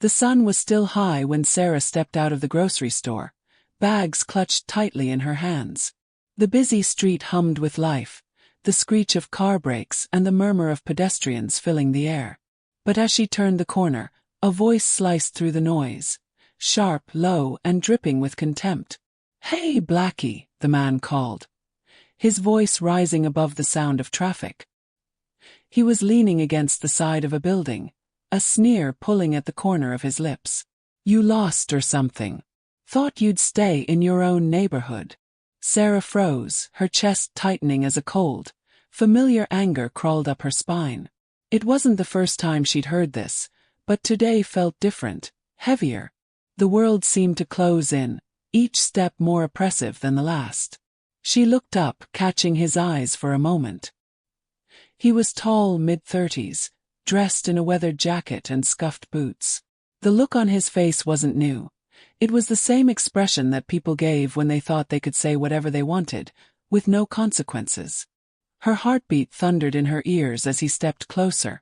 The sun was still high when Sarah stepped out of the grocery store, bags clutched tightly in her hands. The busy street hummed with life, the screech of car brakes and the murmur of pedestrians filling the air. But as she turned the corner, a voice sliced through the noise, sharp, low, and dripping with contempt. "Hey, Blackie," the man called, his voice rising above the sound of traffic. He was leaning against the side of a building, a sneer pulling at the corner of his lips. "You lost or something? Thought you'd stay in your own neighborhood." Sarah froze, her chest tightening as a cold, familiar anger crawled up her spine. It wasn't the first time she'd heard this, but today felt different, heavier. The world seemed to close in, each step more oppressive than the last. She looked up, catching his eyes for a moment. He was tall, mid-30s, dressed in a weathered jacket and scuffed boots. The look on his face wasn't new. It was the same expression that people gave when they thought they could say whatever they wanted, with no consequences. Her heartbeat thundered in her ears as he stepped closer.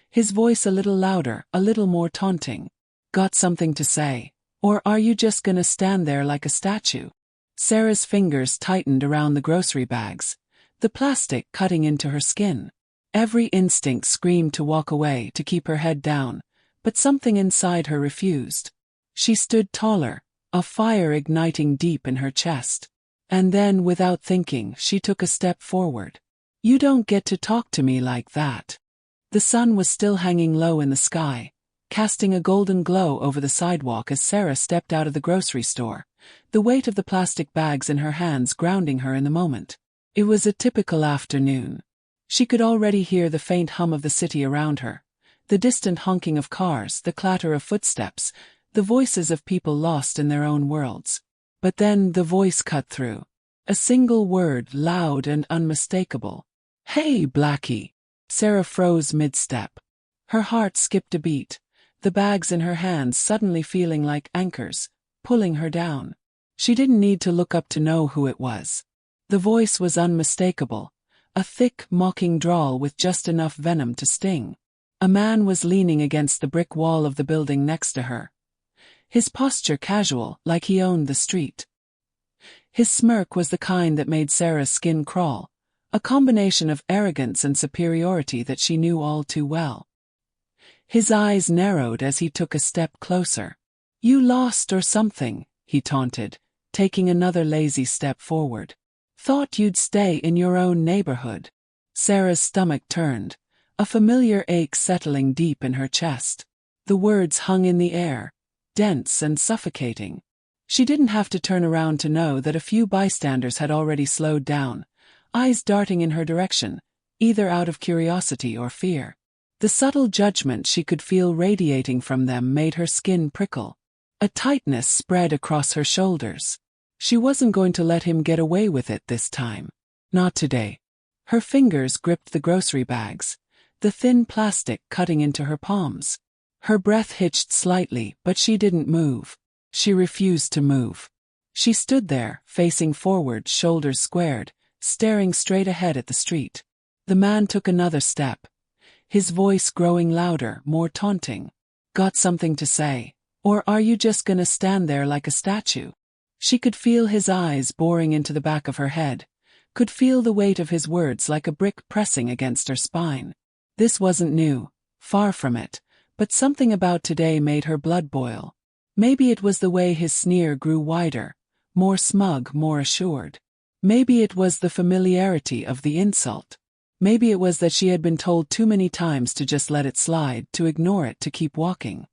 His voice a little louder, a little more taunting. "Got something to say? Or are you just gonna stand there like a statue?" Sarah's fingers tightened around the grocery bags, the plastic cutting into her skin. Every instinct screamed to walk away, to keep her head down, but something inside her refused. She stood taller, a fire igniting deep in her chest. And then, without thinking, she took a step forward. "You don't get to talk to me like that." The sun was still hanging low in the sky, casting a golden glow over the sidewalk as Sarah stepped out of the grocery store, the weight of the plastic bags in her hands grounding her in the moment. It was a typical afternoon. She could already hear the faint hum of the city around her, the distant honking of cars, the clatter of footsteps, the voices of people lost in their own worlds. But then the voice cut through. A single word, loud and unmistakable. "Hey, Blackie." Sarah froze mid-step. Her heart skipped a beat, the bags in her hands suddenly feeling like anchors, pulling her down. She didn't need to look up to know who it was. The voice was unmistakable, a thick, mocking drawl with just enough venom to sting. A man was leaning against the brick wall of the building next to her, his posture casual, like he owned the street. His smirk was the kind that made Sarah's skin crawl, a combination of arrogance and superiority that she knew all too well. His eyes narrowed as he took a step closer. "You lost or something," he taunted, taking another lazy step forward. "Thought you'd stay in your own neighborhood." Sarah's stomach turned, a familiar ache settling deep in her chest. The words hung in the air, dense and suffocating. She didn't have to turn around to know that a few bystanders had already slowed down, eyes darting in her direction, either out of curiosity or fear. The subtle judgment she could feel radiating from them made her skin prickle. A tightness spread across her shoulders. She wasn't going to let him get away with it this time. Not today. Her fingers gripped the grocery bags, the thin plastic cutting into her palms. Her breath hitched slightly, but she didn't move. She refused to move. She stood there, facing forward, shoulders squared, staring straight ahead at the street. The man took another step, his voice growing louder, more taunting. "Got something to say? Or are you just gonna stand there like a statue?" She could feel his eyes boring into the back of her head, could feel the weight of his words like a brick pressing against her spine. This wasn't new, far from it, but something about today made her blood boil. Maybe it was the way his sneer grew wider, more smug, more assured. Maybe it was the familiarity of the insult. Maybe it was that she had been told too many times to just let it slide, to ignore it, to keep walking.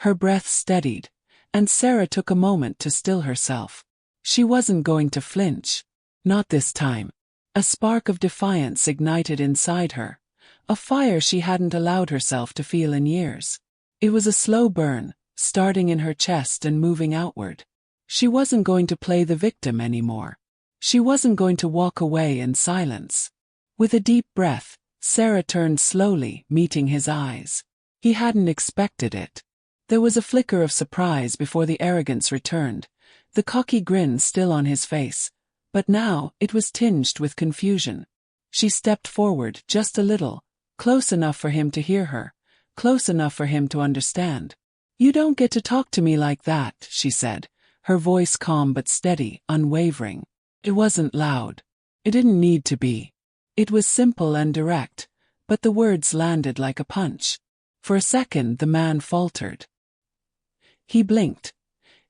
Her breath steadied, and Sarah took a moment to still herself. She wasn't going to flinch. Not this time. A spark of defiance ignited inside her, a fire she hadn't allowed herself to feel in years. It was a slow burn, starting in her chest and moving outward. She wasn't going to play the victim anymore. She wasn't going to walk away in silence. With a deep breath, Sarah turned slowly, meeting his eyes. He hadn't expected it. There was a flicker of surprise before the arrogance returned, the cocky grin still on his face, but now it was tinged with confusion. She stepped forward just a little, close enough for him to hear her, close enough for him to understand. You don't get to talk to me like that, she said, her voice calm but steady, unwavering. It wasn't loud. It didn't need to be. It was simple and direct, but the words landed like a punch. For a second the man faltered. He blinked,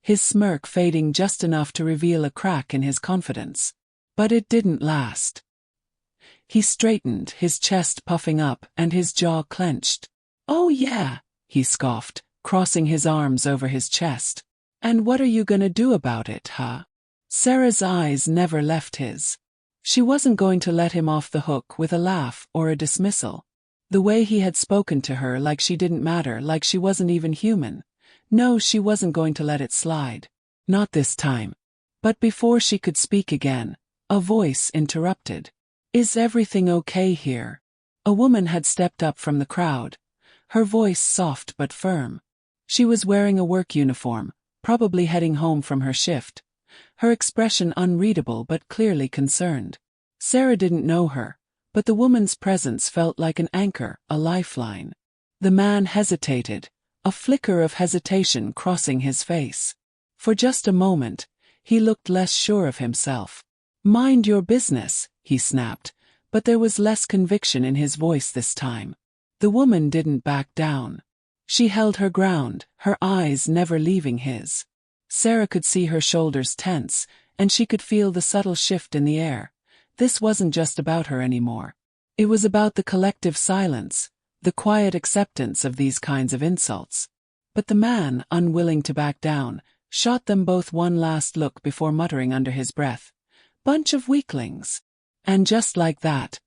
his smirk fading just enough to reveal a crack in his confidence. But it didn't last. He straightened, his chest puffing up and his jaw clenched. Oh yeah, he scoffed, crossing his arms over his chest. And what are you gonna do about it, huh? Sarah's eyes never left his. She wasn't going to let him off the hook with a laugh or a dismissal. The way he had spoken to her, like she didn't matter, like she wasn't even human. No, she wasn't going to let it slide. Not this time. But before she could speak again, a voice interrupted. Is everything okay here? A woman had stepped up from the crowd, her voice soft but firm. She was wearing a work uniform, probably heading home from her shift, her expression unreadable but clearly concerned. Sarah didn't know her, but the woman's presence felt like an anchor, a lifeline. The man hesitated, a flicker of hesitation crossing his face. For just a moment, he looked less sure of himself. Mind your business, he snapped, but there was less conviction in his voice this time. The woman didn't back down. She held her ground, her eyes never leaving his. Sarah could see her shoulders tense, and she could feel the subtle shift in the air. This wasn't just about her anymore. It was about the collective silence, the quiet acceptance of these kinds of insults. But the man, unwilling to back down, shot them both one last look before muttering under his breath, "Bunch of weaklings." And just like that,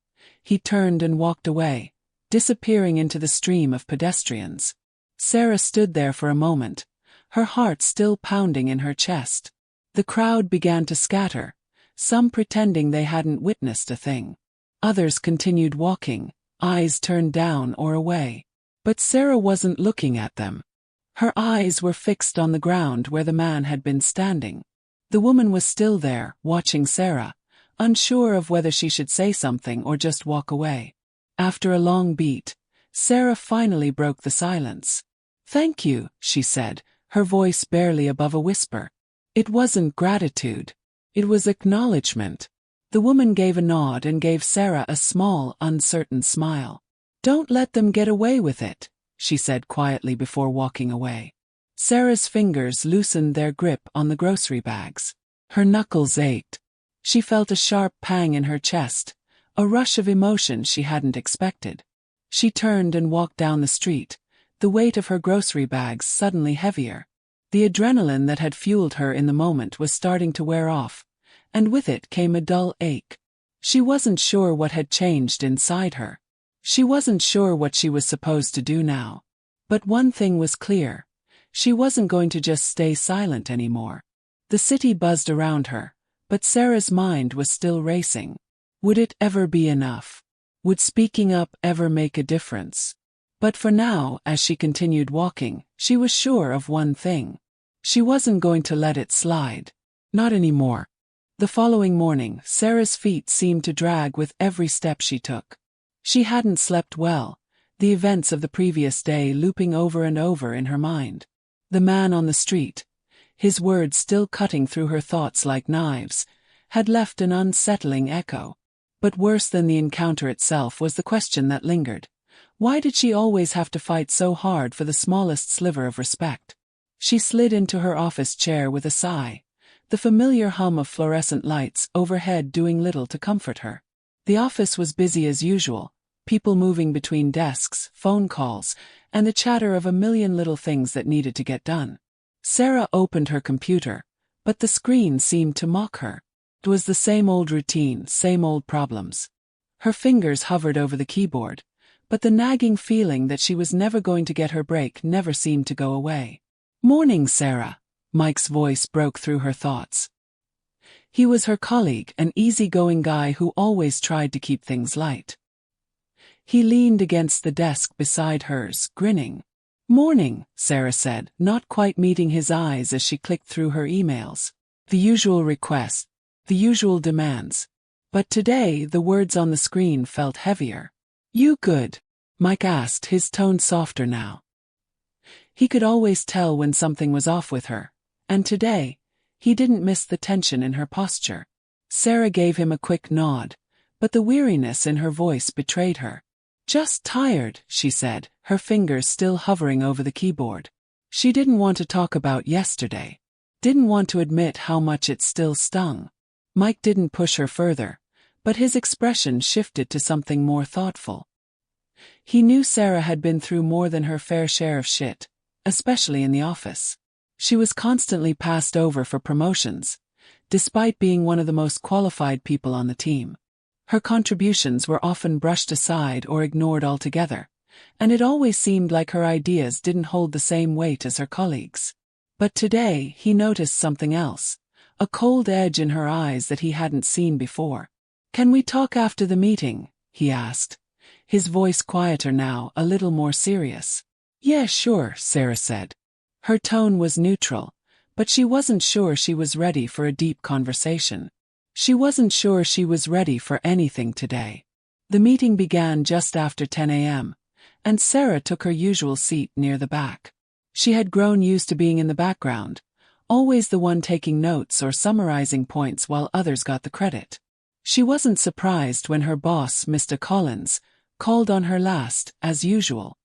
he turned and walked away, disappearing into the stream of pedestrians. Sarah stood there for a moment, her heart still pounding in her chest. The crowd began to scatter, some pretending they hadn't witnessed a thing. Others continued walking, eyes turned down or away. But Sarah wasn't looking at them. Her eyes were fixed on the ground where the man had been standing. The woman was still there, watching Sarah, unsure of whether she should say something or just walk away. After a long beat, Sarah finally broke the silence. "Thank you," she said, her voice barely above a whisper. It wasn't gratitude. It was acknowledgement. The woman gave a nod and gave Sarah a small, uncertain smile. "Don't let them get away with it," she said quietly before walking away. Sarah's fingers loosened their grip on the grocery bags. Her knuckles ached. She felt a sharp pang in her chest, a rush of emotion she hadn't expected. She turned and walked down the street, the weight of her grocery bags suddenly heavier. The adrenaline that had fueled her in the moment was starting to wear off, and with it came a dull ache. She wasn't sure what had changed inside her. She wasn't sure what she was supposed to do now. But one thing was clear. She wasn't going to just stay silent anymore. The city buzzed around her, but Sarah's mind was still racing. Would it ever be enough? Would speaking up ever make a difference? But for now, as she continued walking, she was sure of one thing. She wasn't going to let it slide. Not anymore. The following morning, Sarah's feet seemed to drag with every step she took. She hadn't slept well, the events of the previous day looping over and over in her mind. The man on the street, his words still cutting through her thoughts like knives, had left an unsettling echo. But worse than the encounter itself was the question that lingered. Why did she always have to fight so hard for the smallest sliver of respect? She slid into her office chair with a sigh, the familiar hum of fluorescent lights overhead doing little to comfort her. The office was busy as usual, people moving between desks, phone calls, and the chatter of a million little things that needed to get done. Sarah opened her computer, but the screen seemed to mock her. It was the same old routine, same old problems. Her fingers hovered over the keyboard, but the nagging feeling that she was never going to get her break never seemed to go away. "Morning, Sarah," Mike's voice broke through her thoughts. He was her colleague, an easygoing guy who always tried to keep things light. He leaned against the desk beside hers, grinning. "Morning," Sarah said, not quite meeting his eyes as she clicked through her emails. The usual requests, the usual demands. But today the words on the screen felt heavier. "You good?" Mike asked, his tone softer now. He could always tell when something was off with her, and today, he didn't miss the tension in her posture. Sarah gave him a quick nod, but the weariness in her voice betrayed her. "Just tired," she said, her fingers still hovering over the keyboard. She didn't want to talk about yesterday. Didn't want to admit how much it still stung. Mike didn't push her further, but his expression shifted to something more thoughtful. He knew Sarah had been through more than her fair share of shit, especially in the office. She was constantly passed over for promotions, despite being one of the most qualified people on the team. Her contributions were often brushed aside or ignored altogether, and it always seemed like her ideas didn't hold the same weight as her colleagues. But today he noticed something else, a cold edge in her eyes that he hadn't seen before. "Can we talk after the meeting?" he asked, his voice quieter now, a little more serious. "Yeah, sure," Sarah said. Her tone was neutral, but she wasn't sure she was ready for a deep conversation. She wasn't sure she was ready for anything today. The meeting began just after 10 a.m., and Sarah took her usual seat near the back. She had grown used to being in the background, always the one taking notes or summarizing points while others got the credit. She wasn't surprised when her boss, Mr. Collins, called on her last, as usual.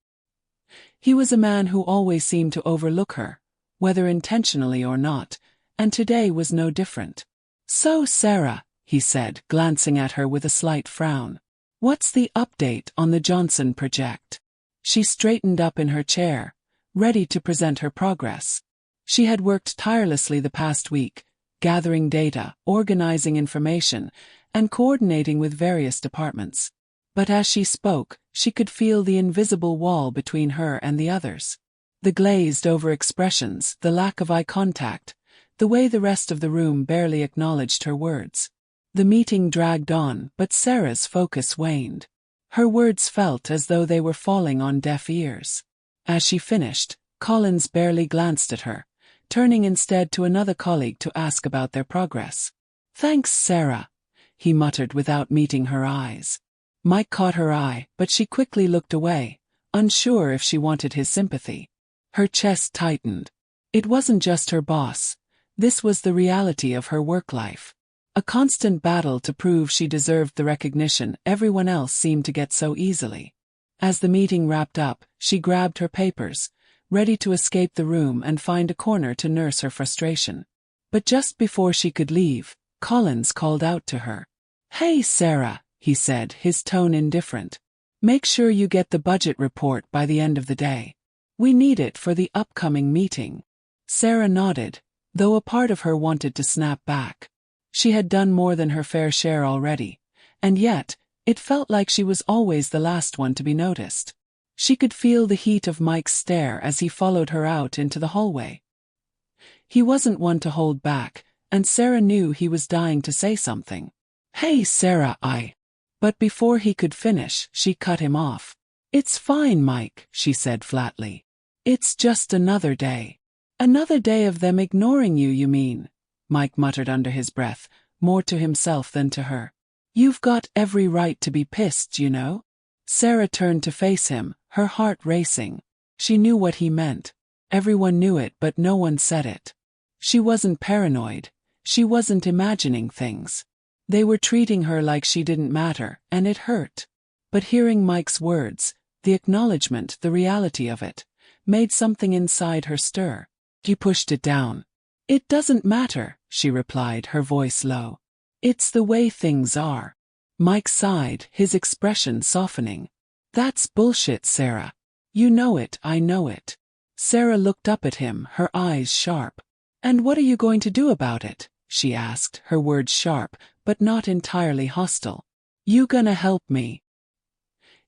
He was a man who always seemed to overlook her, whether intentionally or not, and today was no different. "So, Sarah," he said, glancing at her with a slight frown, "what's the update on the Johnson project?" She straightened up in her chair, ready to present her progress. She had worked tirelessly the past week, gathering data, organizing information, and coordinating with various departments. But as she spoke, she could feel the invisible wall between her and the others. The glazed-over expressions, the lack of eye contact, the way the rest of the room barely acknowledged her words. The meeting dragged on, but Sarah's focus waned. Her words felt as though they were falling on deaf ears. As she finished, Collins barely glanced at her, turning instead to another colleague to ask about their progress. "Thanks, Sarah," he muttered without meeting her eyes. Mike caught her eye, but she quickly looked away, unsure if she wanted his sympathy. Her chest tightened. It wasn't just her boss. This was the reality of her work life. A constant battle to prove she deserved the recognition everyone else seemed to get so easily. As the meeting wrapped up, she grabbed her papers, ready to escape the room and find a corner to nurse her frustration. But just before she could leave, Collins called out to her. "Hey, Sarah," he said, his tone indifferent. "Make sure you get the budget report by the end of the day. We need it for the upcoming meeting." Sarah nodded, though a part of her wanted to snap back. She had done more than her fair share already, and yet, it felt like she was always the last one to be noticed. She could feel the heat of Mike's stare as he followed her out into the hallway. He wasn't one to hold back, and Sarah knew he was dying to say something. "Hey, Sarah, But before he could finish, she cut him off. "It's fine, Mike," she said flatly. "It's just another day." "Another day of them ignoring you, you mean?" Mike muttered under his breath, more to himself than to her. "You've got every right to be pissed, you know." Sarah turned to face him, her heart racing. She knew what he meant. Everyone knew it, but no one said it. She wasn't paranoid. She wasn't imagining things. They were treating her like she didn't matter, and it hurt. But hearing Mike's words, the acknowledgement, the reality of it, made something inside her stir. She pushed it down. "It doesn't matter," she replied, her voice low. "It's the way things are." Mike sighed, his expression softening. "That's bullshit, Sarah. You know it, I know it." Sarah looked up at him, her eyes sharp. "And what are you going to do about it?" she asked, her words sharp, but not entirely hostile. "You gonna help me?"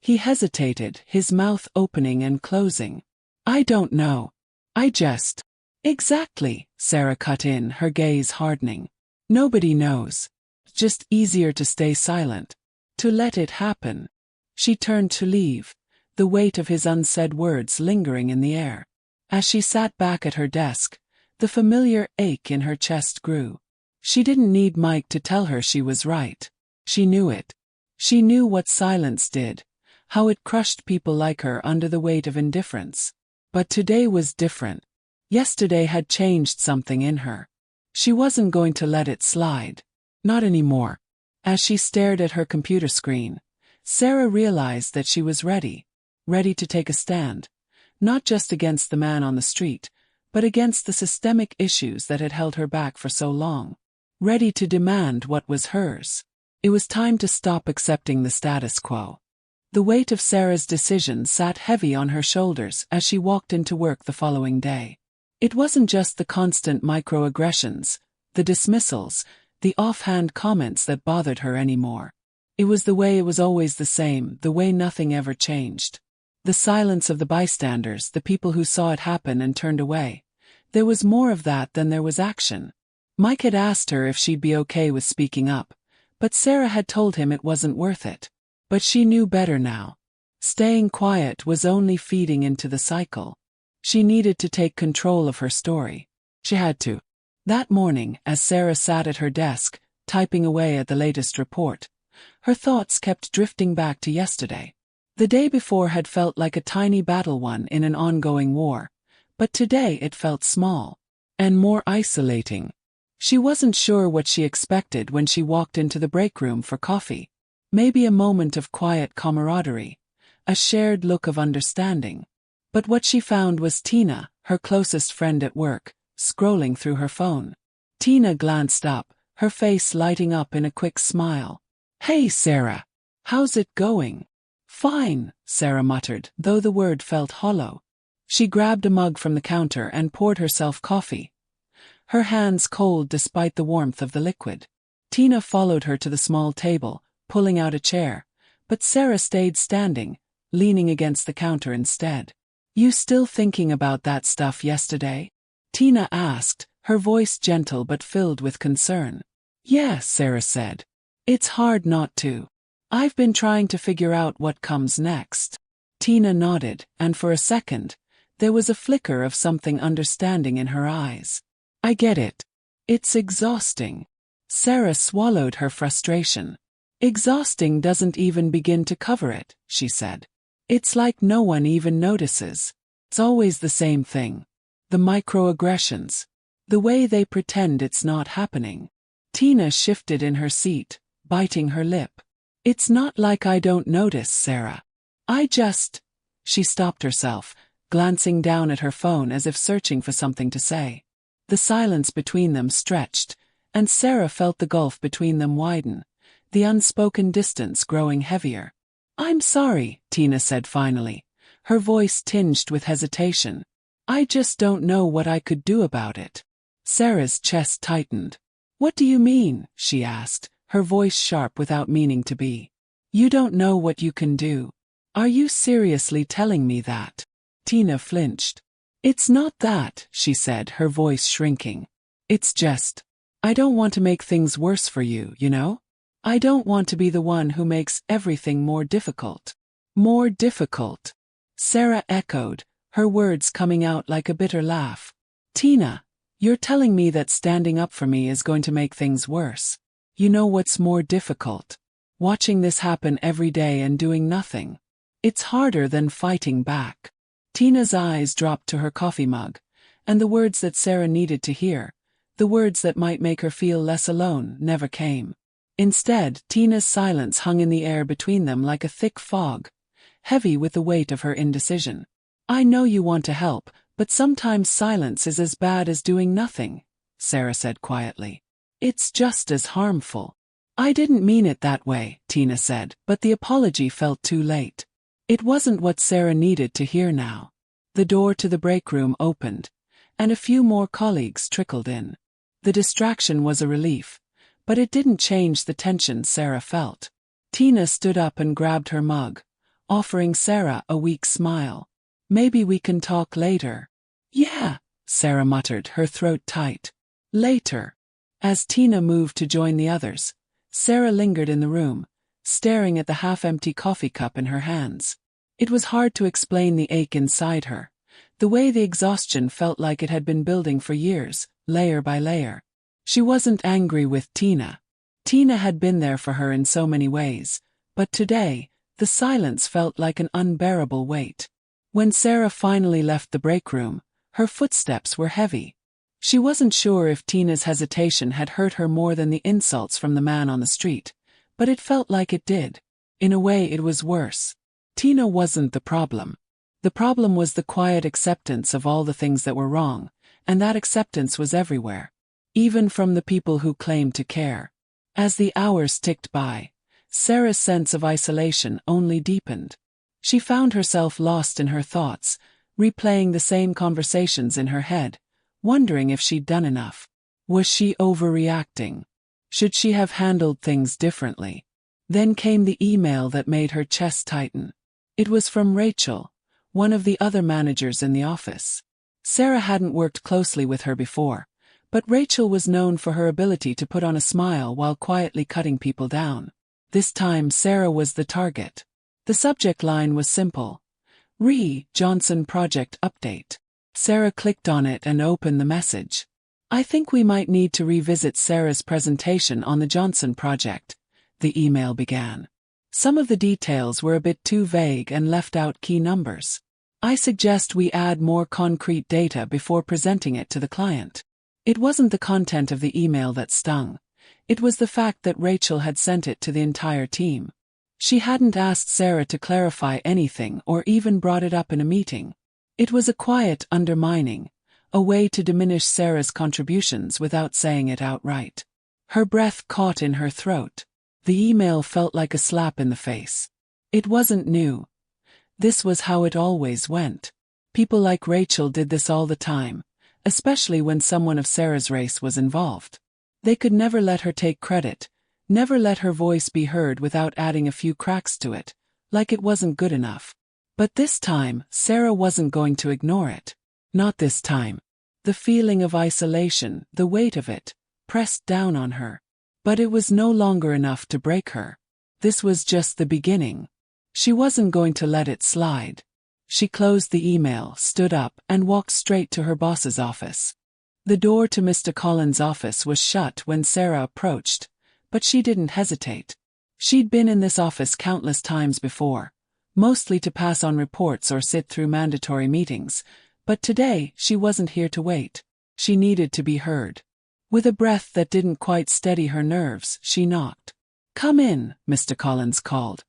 He hesitated, his mouth opening and closing. "I don't know. I just—" "Exactly," Sarah cut in, her gaze hardening. "Nobody knows. Just easier to stay silent. To let it happen." She turned to leave, the weight of his unsaid words lingering in the air. As she sat back at her desk, the familiar ache in her chest grew. She didn't need Mike to tell her she was right. She knew it. She knew what silence did, how it crushed people like her under the weight of indifference. But today was different. Yesterday had changed something in her. She wasn't going to let it slide. Not anymore. As she stared at her computer screen, Sarah realized that she was ready. Ready to take a stand. Not just against the man on the street, but against the systemic issues that had held her back for so long. Ready to demand what was hers. It was time to stop accepting the status quo. The weight of Sarah's decision sat heavy on her shoulders as she walked into work the following day. It wasn't just the constant microaggressions, the dismissals, the offhand comments that bothered her anymore. It was the way it was always the same, the way nothing ever changed. The silence of the bystanders, the people who saw it happen and turned away. There was more of that than there was action. Mike had asked her if she'd be okay with speaking up, but Sarah had told him it wasn't worth it. But she knew better now. Staying quiet was only feeding into the cycle. She needed to take control of her story. She had to. That morning, as Sarah sat at her desk, typing away at the latest report, her thoughts kept drifting back to yesterday. The day before had felt like a tiny battle won in an ongoing war, but today it felt small. And more isolating. She wasn't sure what she expected when she walked into the break room for coffee. Maybe a moment of quiet camaraderie, a shared look of understanding. But what she found was Tina, her closest friend at work, scrolling through her phone. Tina glanced up, her face lighting up in a quick smile. "Hey Sarah, how's it going?" "Fine," Sarah muttered, though the word felt hollow. She grabbed a mug from the counter and poured herself coffee, her hands cold despite the warmth of the liquid. Tina followed her to the small table, pulling out a chair, but Sarah stayed standing, leaning against the counter instead. "You still thinking about that stuff yesterday?" Tina asked, her voice gentle but filled with concern. "Yeah," Sarah said. "It's hard not to. I've been trying to figure out what comes next." Tina nodded, and for a second, there was a flicker of something understanding in her eyes. "I get it. It's exhausting." Sarah swallowed her frustration. "Exhausting doesn't even begin to cover it," she said. "It's like no one even notices. It's always the same thing. The microaggressions. The way they pretend it's not happening." Tina shifted in her seat, biting her lip. "It's not like I don't notice, Sarah. She stopped herself, glancing down at her phone as if searching for something to say. The silence between them stretched, and Sarah felt the gulf between them widen, the unspoken distance growing heavier. "I'm sorry," Tina said finally, her voice tinged with hesitation. "I just don't know what I could do about it." Sarah's chest tightened. "What do you mean?" she asked, her voice sharp without meaning to be. "You don't know what you can do. Are you seriously telling me that?" Tina flinched. "It's not that," she said, her voice shrinking. "It's just, I don't want to make things worse for you, you know? I don't want to be the one who makes everything more difficult." "More difficult?" Sarah echoed, her words coming out like a bitter laugh. "Tina, you're telling me that standing up for me is going to make things worse. You know what's more difficult? Watching this happen every day and doing nothing. It's harder than fighting back." Tina's eyes dropped to her coffee mug, and the words that Sarah needed to hear, the words that might make her feel less alone, never came. Instead, Tina's silence hung in the air between them like a thick fog, heavy with the weight of her indecision. "I know you want to help, but sometimes silence is as bad as doing nothing," Sarah said quietly. "It's just as harmful." "I didn't mean it that way," Tina said, but the apology felt too late. It wasn't what Sarah needed to hear now. The door to the break room opened, and a few more colleagues trickled in. The distraction was a relief, but it didn't change the tension Sarah felt. Tina stood up and grabbed her mug, offering Sarah a weak smile. "Maybe we can talk later." "Yeah," Sarah muttered, her throat tight. "Later." As Tina moved to join the others, Sarah lingered in the room, staring at the half-empty coffee cup in her hands. It was hard to explain the ache inside her, the way the exhaustion felt like it had been building for years, layer by layer. She wasn't angry with Tina. Tina had been there for her in so many ways, but today, the silence felt like an unbearable weight. When Sarah finally left the break room, her footsteps were heavy. She wasn't sure if Tina's hesitation had hurt her more than the insults from the man on the street, but it felt like it did. In a way, it was worse. Tina wasn't the problem. The problem was the quiet acceptance of all the things that were wrong, and that acceptance was everywhere. Even from the people who claimed to care. As the hours ticked by, Sarah's sense of isolation only deepened. She found herself lost in her thoughts, replaying the same conversations in her head, wondering if she'd done enough. Was she overreacting? Should she have handled things differently? Then came the email that made her chest tighten. It was from Rachel, one of the other managers in the office. Sarah hadn't worked closely with her before, but Rachel was known for her ability to put on a smile while quietly cutting people down. This time Sarah was the target. The subject line was simple. Johnson Project Update. Sarah clicked on it and opened the message. I think we might need to revisit Sarah's presentation on the Johnson project, the email began. Some of the details were a bit too vague and left out key numbers. I suggest we add more concrete data before presenting it to the client. It wasn't the content of the email that stung. It was the fact that Rachel had sent it to the entire team. She hadn't asked Sarah to clarify anything or even brought it up in a meeting. It was a quiet undermining, a way to diminish Sarah's contributions without saying it outright. Her breath caught in her throat. The email felt like a slap in the face. It wasn't new. This was how it always went. People like Rachel did this all the time, especially when someone of Sarah's race was involved. They could never let her take credit, never let her voice be heard without adding a few cracks to it, like it wasn't good enough. But this time, Sarah wasn't going to ignore it. Not this time. The feeling of isolation, the weight of it, pressed down on her. But it was no longer enough to break her. This was just the beginning. She wasn't going to let it slide. She closed the email, stood up, and walked straight to her boss's office. The door to Mr. Collins' office was shut when Sarah approached, but she didn't hesitate. She'd been in this office countless times before, mostly to pass on reports or sit through mandatory meetings, but today she wasn't here to wait. She needed to be heard. With a breath that didn't quite steady her nerves, she knocked. "Come in," Mr. Collins called.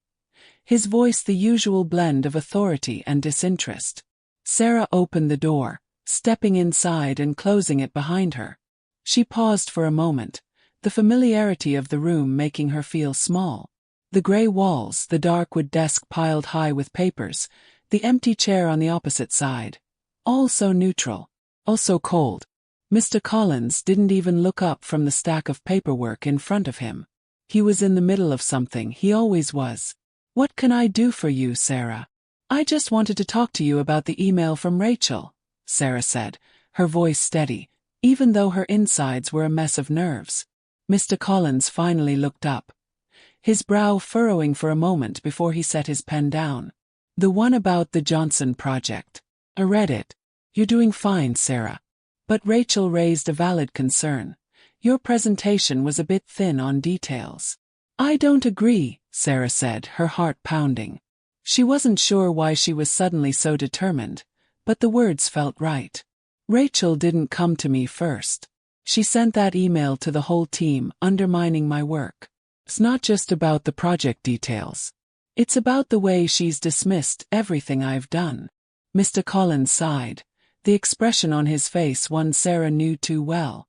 His voice the usual blend of authority and disinterest. Sarah opened the door, stepping inside and closing it behind her. She paused for a moment, the familiarity of the room making her feel small. The gray walls, the dark wood desk piled high with papers, the empty chair on the opposite side. All so neutral, also cold. Mr. Collins didn't even look up from the stack of paperwork in front of him. He was in the middle of something, he always was. "What can I do for you, Sarah?" "I just wanted to talk to you about the email from Rachel," Sarah said, her voice steady, even though her insides were a mess of nerves. Mr. Collins finally looked up, his brow furrowing for a moment before he set his pen down. "The one about the Johnson project. I read it. You're doing fine, Sarah." But Rachel raised a valid concern. "Your presentation was a bit thin on details." "I don't agree," Sarah said, her heart pounding. She wasn't sure why she was suddenly so determined, but the words felt right. "Rachel didn't come to me first. She sent that email to the whole team, undermining my work. It's not just about the project details. It's about the way she's dismissed everything I've done." Mr. Collins sighed, the expression on his face one Sarah knew too well.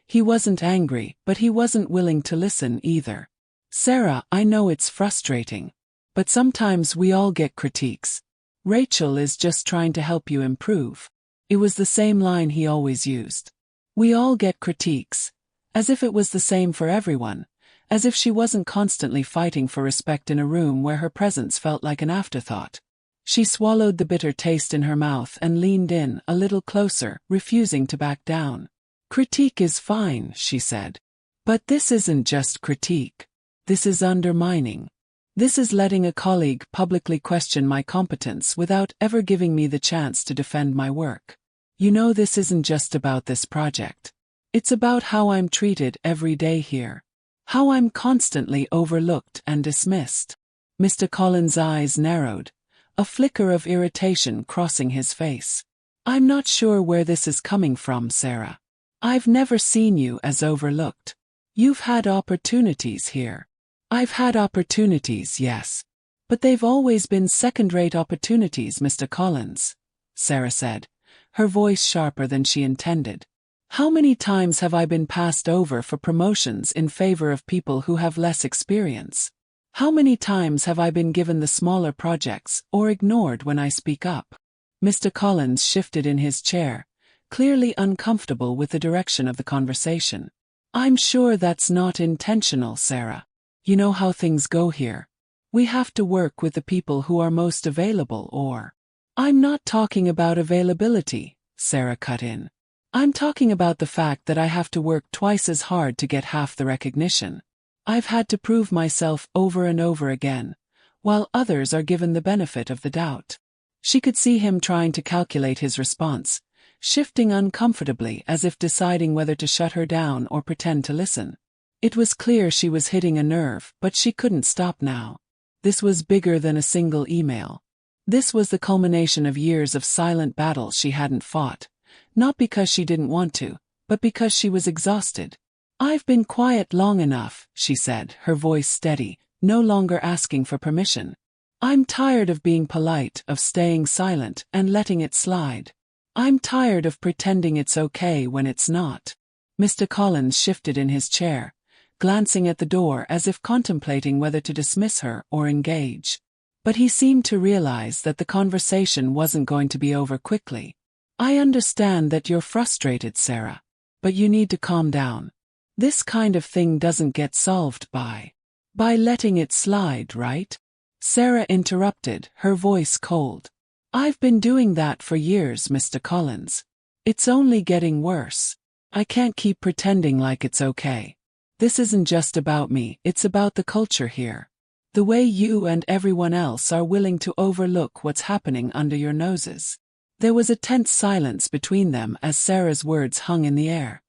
He wasn't angry, but he wasn't willing to listen either. "Sarah, I know it's frustrating. But sometimes we all get critiques. Rachel is just trying to help you improve." It was the same line he always used. We all get critiques. As if it was the same for everyone. As if she wasn't constantly fighting for respect in a room where her presence felt like an afterthought. She swallowed the bitter taste in her mouth and leaned in a little closer, refusing to back down. "Critique is fine," she said. "But this isn't just critique. This is undermining. This is letting a colleague publicly question my competence without ever giving me the chance to defend my work. You know, this isn't just about this project. It's about how I'm treated every day here. How I'm constantly overlooked and dismissed." Mr. Collins' eyes narrowed, a flicker of irritation crossing his face. I'm not sure where this is coming from, Sarah. I've never seen you as overlooked. You've had opportunities here. I've had opportunities, yes. But they've always been second-rate opportunities, Mr. Collins, Sarah said, her voice sharper than she intended. How many times have I been passed over for promotions in favor of people who have less experience? How many times have I been given the smaller projects or ignored when I speak up? Mr. Collins shifted in his chair, clearly uncomfortable with the direction of the conversation. I'm sure that's not intentional, Sarah. You know how things go here. We have to work with the people who are most available or… I'm not talking about availability, Sarah cut in. I'm talking about the fact that I have to work twice as hard to get half the recognition. I've had to prove myself over and over again, while others are given the benefit of the doubt. She could see him trying to calculate his response, shifting uncomfortably as if deciding whether to shut her down or pretend to listen. It was clear she was hitting a nerve, but she couldn't stop now. This was bigger than a single email. This was the culmination of years of silent battles she hadn't fought, not because she didn't want to, but because she was exhausted. I've been quiet long enough, she said, her voice steady, no longer asking for permission. I'm tired of being polite, of staying silent and letting it slide. I'm tired of pretending it's okay when it's not. Mr. Collins shifted in his chair, glancing at the door as if contemplating whether to dismiss her or engage. But he seemed to realize that the conversation wasn't going to be over quickly. I understand that you're frustrated, Sarah. But you need to calm down. This kind of thing doesn't get solved by letting it slide, right? Sarah interrupted, her voice cold. I've been doing that for years, Mr. Collins. It's only getting worse. I can't keep pretending like it's okay. This isn't just about me, it's about the culture here. The way you and everyone else are willing to overlook what's happening under your noses. There was a tense silence between them as Sarah's words hung in the air.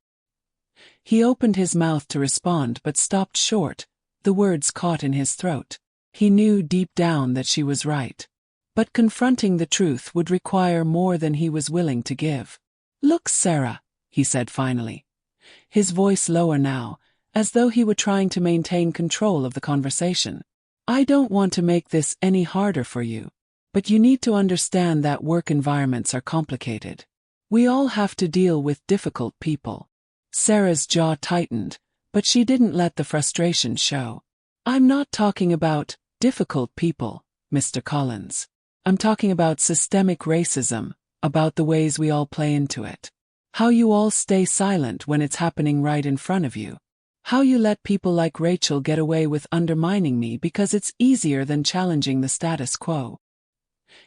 He opened his mouth to respond but stopped short, the words caught in his throat. He knew deep down that she was right. But confronting the truth would require more than he was willing to give. Look, Sarah, he said finally. His voice lower now, as though he were trying to maintain control of the conversation. I don't want to make this any harder for you. But you need to understand that work environments are complicated. We all have to deal with difficult people. Sarah's jaw tightened, but she didn't let the frustration show. I'm not talking about difficult people, Mr. Collins. I'm talking about systemic racism, about the ways we all play into it. How you all stay silent when it's happening right in front of you. How you let people like Rachel get away with undermining me because it's easier than challenging the status quo.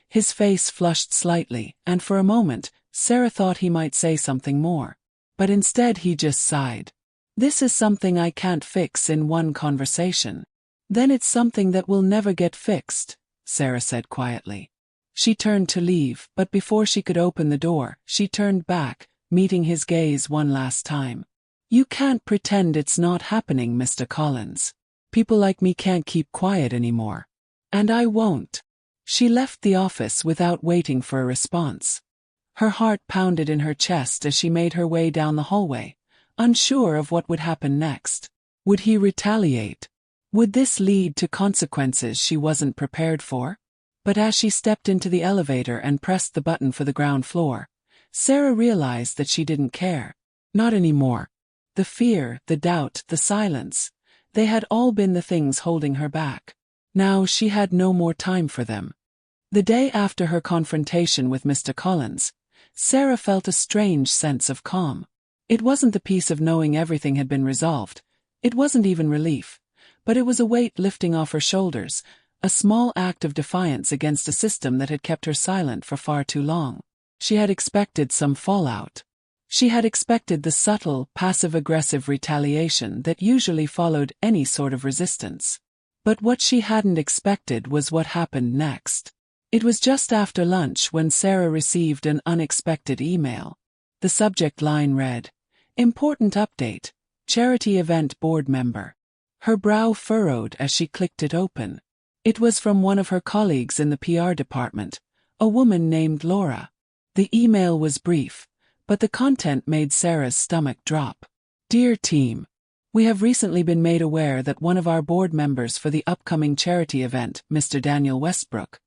His face flushed slightly, and for a moment, Sarah thought he might say something more. But instead he just sighed. This is something I can't fix in one conversation. Then it's something that will never get fixed, Sarah said quietly. She turned to leave, but before she could open the door, she turned back, meeting his gaze one last time. You can't pretend it's not happening, Mr. Collins. People like me can't keep quiet anymore. And I won't. She left the office without waiting for a response. Her heart pounded in her chest as she made her way down the hallway, unsure of what would happen next. Would he retaliate? Would this lead to consequences she wasn't prepared for? But as she stepped into the elevator and pressed the button for the ground floor, Sarah realized that she didn't care. Not anymore. The fear, the doubt, the silence, they had all been the things holding her back. Now she had no more time for them. The day after her confrontation with Mr. Collins, Sarah felt a strange sense of calm. It wasn't the peace of knowing everything had been resolved. It wasn't even relief. But it was a weight lifting off her shoulders, a small act of defiance against a system that had kept her silent for far too long. She had expected some fallout. She had expected the subtle, passive-aggressive retaliation that usually followed any sort of resistance. But what she hadn't expected was what happened next. It was just after lunch when Sarah received an unexpected email. The subject line read, "Important update, charity event board member." Her brow furrowed as she clicked it open. It was from one of her colleagues in the PR department, a woman named Laura. The email was brief, but the content made Sarah's stomach drop. Dear team, we have recently been made aware that one of our board members for the upcoming charity event, Mr. Daniel Westbrook,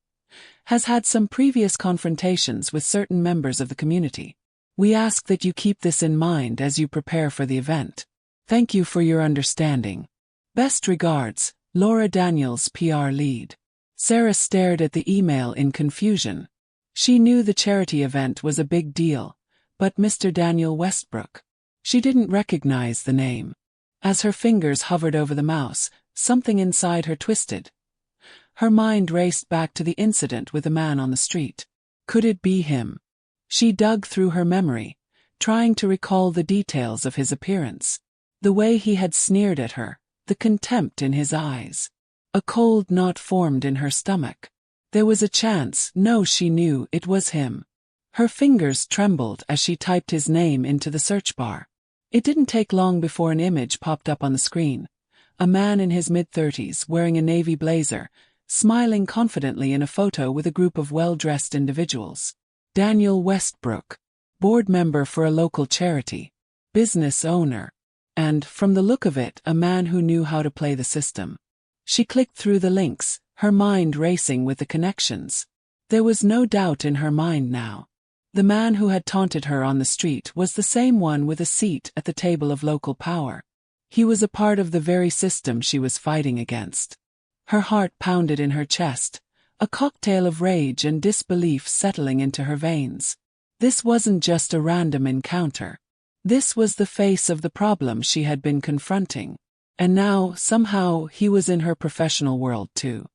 has had some previous confrontations with certain members of the community. We ask that you keep this in mind as you prepare for the event. Thank you for your understanding. Best regards, Laura Daniels, PR lead. Sarah stared at the email in confusion. She knew the charity event was a big deal, but Mr. Daniel Westbrook? She didn't recognize the name. As her fingers hovered over the mouse, something inside her twisted. Her mind raced back to the incident with the man on the street. Could it be him? She dug through her memory, trying to recall the details of his appearance. The way he had sneered at her, the contempt in his eyes. A cold knot formed in her stomach. There was a chance, no, she knew it was him. Her fingers trembled as she typed his name into the search bar. It didn't take long before an image popped up on the screen. A man in his mid-30s wearing a navy blazer, smiling confidently in a photo with a group of well-dressed individuals. Daniel Westbrook, board member for a local charity, business owner, and, from the look of it, a man who knew how to play the system. She clicked through the links, her mind racing with the connections. There was no doubt in her mind now. The man who had taunted her on the street was the same one with a seat at the table of local power. He was a part of the very system she was fighting against. Her heart pounded in her chest, a cocktail of rage and disbelief settling into her veins. This wasn't just a random encounter. This was the face of the problem she had been confronting. And now, somehow, he was in her professional world too.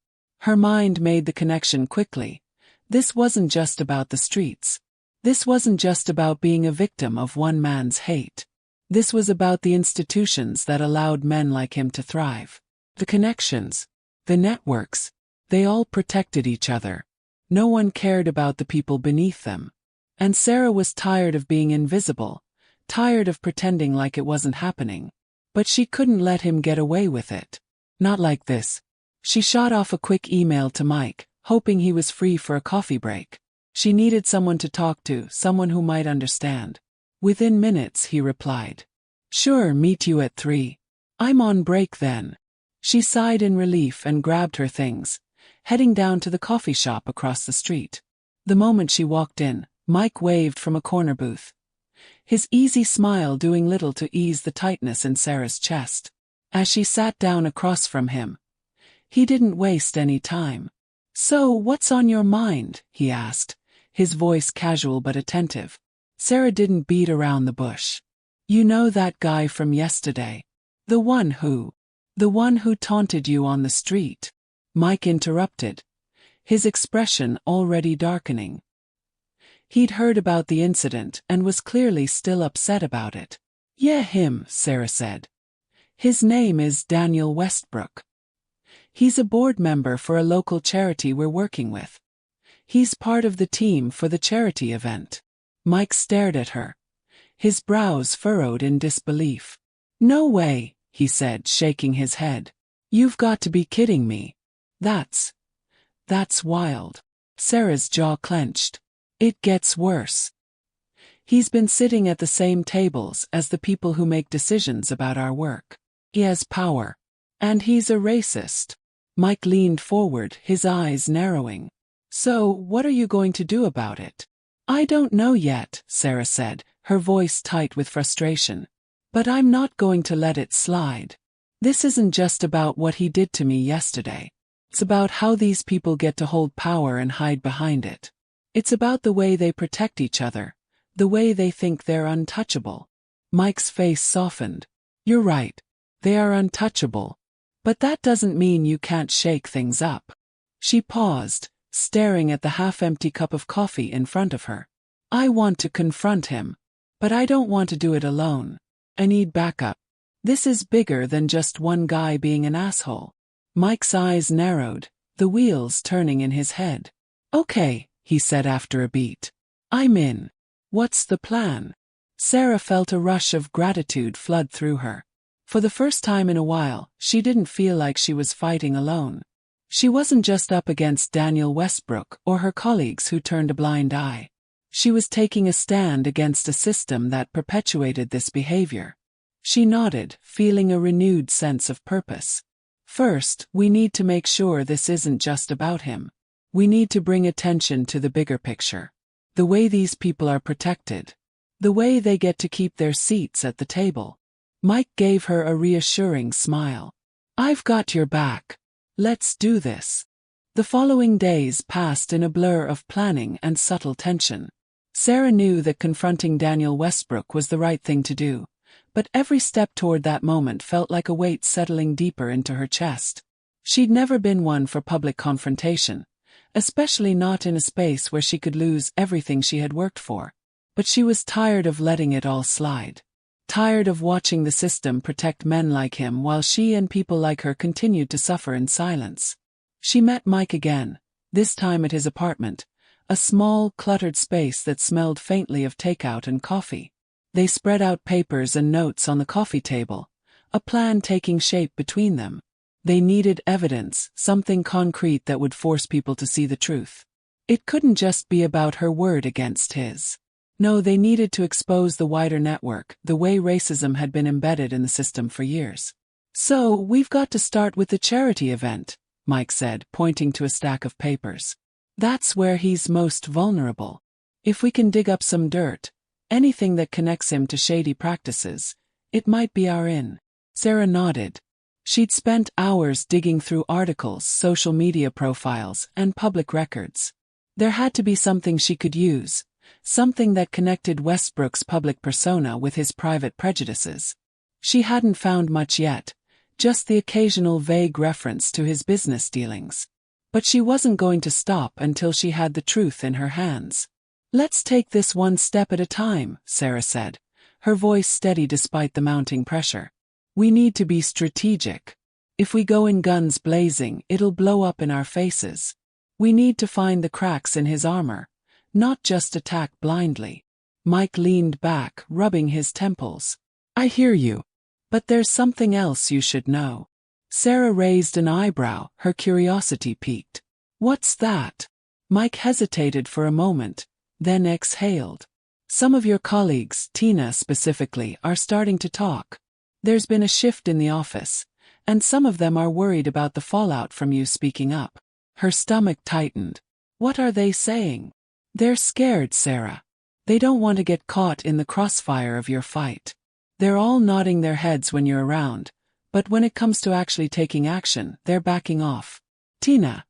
Her mind made the connection quickly. This wasn't just about the streets. This wasn't just about being a victim of one man's hate. This was about the institutions that allowed men like him to thrive. The connections, the networks, they all protected each other. No one cared about the people beneath them. And Sarah was tired of being invisible, tired of pretending like it wasn't happening. But she couldn't let him get away with it. Not like this. She shot off a quick email to Mike, hoping he was free for a coffee break. She needed someone to talk to, someone who might understand. Within minutes, he replied. Sure, meet you at 3. I'm on break then. She sighed in relief and grabbed her things, heading down to the coffee shop across the street. The moment she walked in, Mike waved from a corner booth, his easy smile doing little to ease the tightness in Sarah's chest. As she sat down across from him, he didn't waste any time. So, what's on your mind? He asked, his voice casual but attentive. Sarah didn't beat around the bush. You know that guy from yesterday? The one who taunted you on the street? Mike interrupted, his expression already darkening. He'd heard about the incident and was clearly still upset about it. Yeah, him, Sarah said. His name is Daniel Westbrook. He's a board member for a local charity we're working with. He's part of the team for the charity event. Mike stared at her, his brows furrowed in disbelief. No way, he said, shaking his head. You've got to be kidding me. That's wild. Sarah's jaw clenched. It gets worse. He's been sitting at the same tables as the people who make decisions about our work. He has power. And he's a racist. Mike leaned forward, his eyes narrowing. So, what are you going to do about it? I don't know yet, Sarah said, her voice tight with frustration. But I'm not going to let it slide. This isn't just about what he did to me yesterday. It's about how these people get to hold power and hide behind it. It's about the way they protect each other, the way they think they're untouchable. Mike's face softened. You're right. They are untouchable. But that doesn't mean you can't shake things up. She paused, staring at the half-empty cup of coffee in front of her. I want to confront him. But I don't want to do it alone. I need backup. This is bigger than just one guy being an asshole. Mike's eyes narrowed, the wheels turning in his head. Okay, he said after a beat. I'm in. What's the plan? Sarah felt a rush of gratitude flood through her. For the first time in a while, she didn't feel like she was fighting alone. She wasn't just up against Daniel Westbrook or her colleagues who turned a blind eye. She was taking a stand against a system that perpetuated this behavior. She nodded, feeling a renewed sense of purpose. First, we need to make sure this isn't just about him. We need to bring attention to the bigger picture. The way these people are protected. The way they get to keep their seats at the table. Mike gave her a reassuring smile. I've got your back. Let's do this. The following days passed in a blur of planning and subtle tension. Sarah knew that confronting Daniel Westbrook was the right thing to do, but every step toward that moment felt like a weight settling deeper into her chest. She'd never been one for public confrontation, especially not in a space where she could lose everything she had worked for. But she was tired of letting it all slide. Tired of watching the system protect men like him while she and people like her continued to suffer in silence. She met Mike again, this time at his apartment, a small, cluttered space that smelled faintly of takeout and coffee. They spread out papers and notes on the coffee table, a plan taking shape between them. They needed evidence, something concrete that would force people to see the truth. It couldn't just be about her word against his. No, they needed to expose the wider network, the way racism had been embedded in the system for years. So, we've got to start with the charity event, Mike said, pointing to a stack of papers. That's where he's most vulnerable. If we can dig up some dirt, anything that connects him to shady practices, it might be our in. Sarah nodded. She'd spent hours digging through articles, social media profiles, and public records. There had to be something she could use. Something that connected Westbrook's public persona with his private prejudices. She hadn't found much yet, just the occasional vague reference to his business dealings. But she wasn't going to stop until she had the truth in her hands. Let's take this one step at a time, Sarah said, her voice steady despite the mounting pressure. We need to be strategic. If we go in guns blazing, it'll blow up in our faces. We need to find the cracks in his armor. Not just attack blindly. Mike leaned back, rubbing his temples. I hear you. But there's something else you should know. Sarah raised an eyebrow, her curiosity piqued. What's that? Mike hesitated for a moment, then exhaled. Some of your colleagues, Tina specifically, are starting to talk. There's been a shift in the office, and some of them are worried about the fallout from you speaking up. Her stomach tightened. What are they saying? They're scared, Sarah. They don't want to get caught in the crossfire of your fight. They're all nodding their heads when you're around, but when it comes to actually taking action, they're backing off. Tina.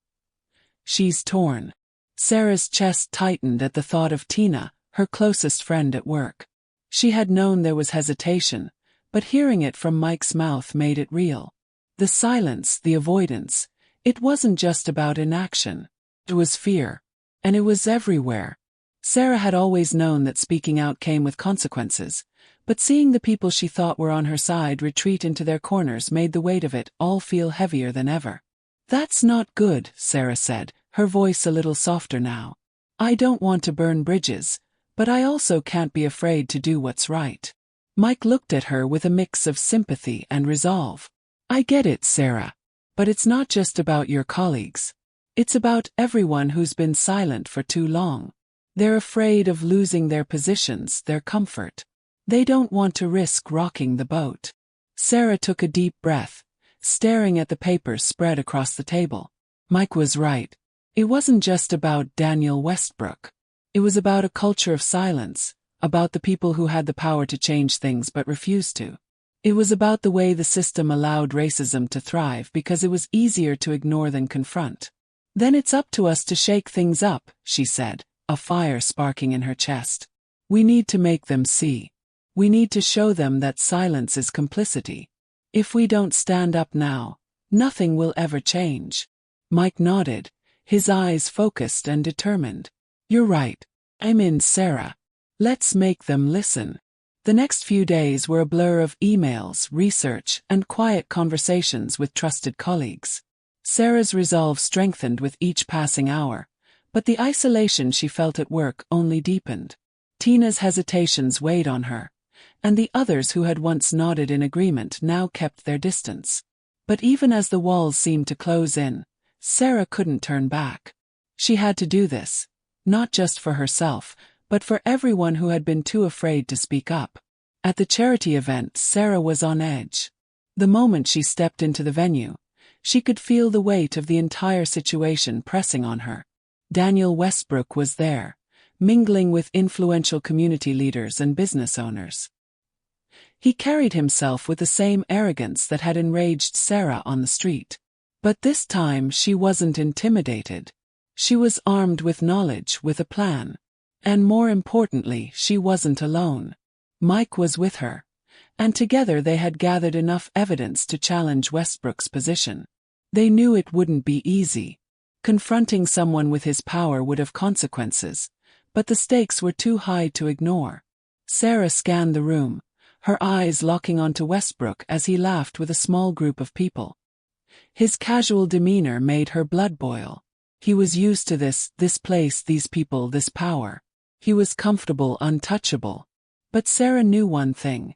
She's torn. Sarah's chest tightened at the thought of Tina, her closest friend at work. She had known there was hesitation, but hearing it from Mike's mouth made it real. The silence, the avoidance, it wasn't just about inaction. It was fear. And it was everywhere. Sarah had always known that speaking out came with consequences, but seeing the people she thought were on her side retreat into their corners made the weight of it all feel heavier than ever. That's not good, Sarah said, her voice a little softer now. I don't want to burn bridges, but I also can't be afraid to do what's right. Mike looked at her with a mix of sympathy and resolve. I get it, Sarah. But it's not just about your colleagues. It's about everyone who's been silent for too long. They're afraid of losing their positions, their comfort. They don't want to risk rocking the boat. Sarah took a deep breath, staring at the papers spread across the table. Mike was right. It wasn't just about Daniel Westbrook. It was about a culture of silence, about the people who had the power to change things but refused to. It was about the way the system allowed racism to thrive because it was easier to ignore than confront. Then it's up to us to shake things up, she said, a fire sparking in her chest. We need to make them see. We need to show them that silence is complicity. If we don't stand up now, nothing will ever change. Mike nodded, his eyes focused and determined. You're right. I'm in, Sarah. Let's make them listen. The next few days were a blur of emails, research, and quiet conversations with trusted colleagues. Sarah's resolve strengthened with each passing hour, but the isolation she felt at work only deepened. Tina's hesitations weighed on her, and the others who had once nodded in agreement now kept their distance. But even as the walls seemed to close in, Sarah couldn't turn back. She had to do this, not just for herself, but for everyone who had been too afraid to speak up. At the charity event, Sarah was on edge. The moment she stepped into the venue, she could feel the weight of the entire situation pressing on her. Daniel Westbrook was there, mingling with influential community leaders and business owners. He carried himself with the same arrogance that had enraged Sarah on the street. But this time she wasn't intimidated. She was armed with knowledge, with a plan. And more importantly, she wasn't alone. Mike was with her, and together they had gathered enough evidence to challenge Westbrook's position. They knew it wouldn't be easy. Confronting someone with his power would have consequences, but the stakes were too high to ignore. Sarah scanned the room, her eyes locking onto Westbrook as he laughed with a small group of people. His casual demeanor made her blood boil. He was used to this place, these people, this power. He was comfortable, untouchable. But Sarah knew one thing.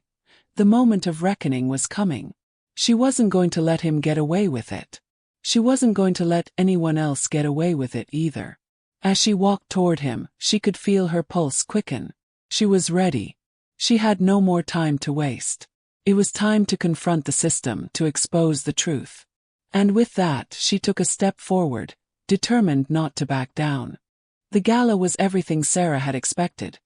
The moment of reckoning was coming. She wasn't going to let him get away with it. She wasn't going to let anyone else get away with it either. As she walked toward him, she could feel her pulse quicken. She was ready. She had no more time to waste. It was time to confront the system, to expose the truth. And with that, she took a step forward, determined not to back down. The gala was everything Sarah had expected.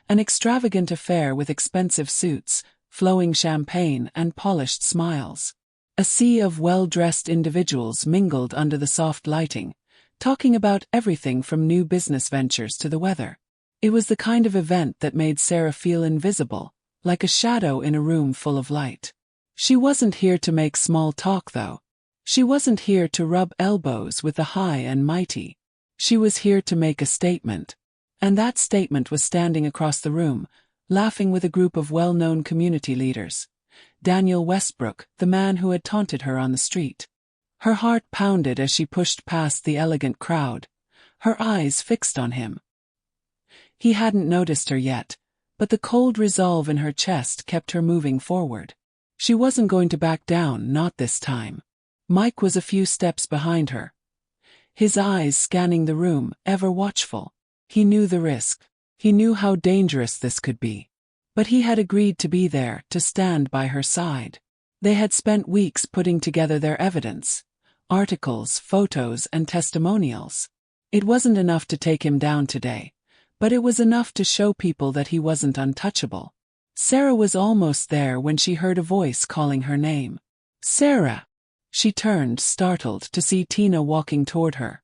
An extravagant affair with expensive suits, flowing champagne, and polished smiles. A sea of well-dressed individuals mingled under the soft lighting, talking about everything from new business ventures to the weather. It was the kind of event that made Sarah feel invisible, like a shadow in a room full of light. She wasn't here to make small talk, though. She wasn't here to rub elbows with the high and mighty. She was here to make a statement. And that statement was standing across the room, laughing with a group of well-known community leaders. Daniel Westbrook, the man who had taunted her on the street. Her heart pounded as she pushed past the elegant crowd, her eyes fixed on him. He hadn't noticed her yet, but the cold resolve in her chest kept her moving forward. She wasn't going to back down, not this time. Mike was a few steps behind her, his eyes scanning the room, ever watchful. He knew the risk. He knew how dangerous this could be. But he had agreed to be there, to stand by her side. They had spent weeks putting together their evidence. Articles, photos, and testimonials. It wasn't enough to take him down today, but it was enough to show people that he wasn't untouchable. Sarah was almost there when she heard a voice calling her name. Sarah! She turned, startled, to see Tina walking toward her.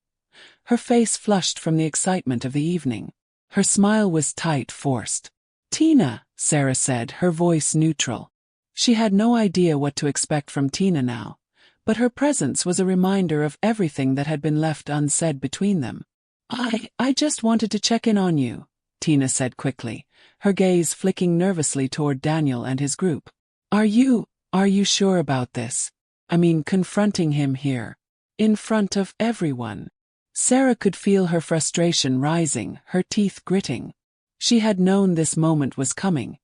Her face flushed from the excitement of the evening. Her smile was tight, forced. Tina, Sarah said, her voice neutral. She had no idea what to expect from Tina now, but her presence was a reminder of everything that had been left unsaid between them. I just wanted to check in on you, Tina said quickly, her gaze flicking nervously toward Daniel and his group. Are you sure about this? I mean, confronting him here, in front of everyone. Sarah could feel her frustration rising, her teeth gritting. She had known this moment was coming,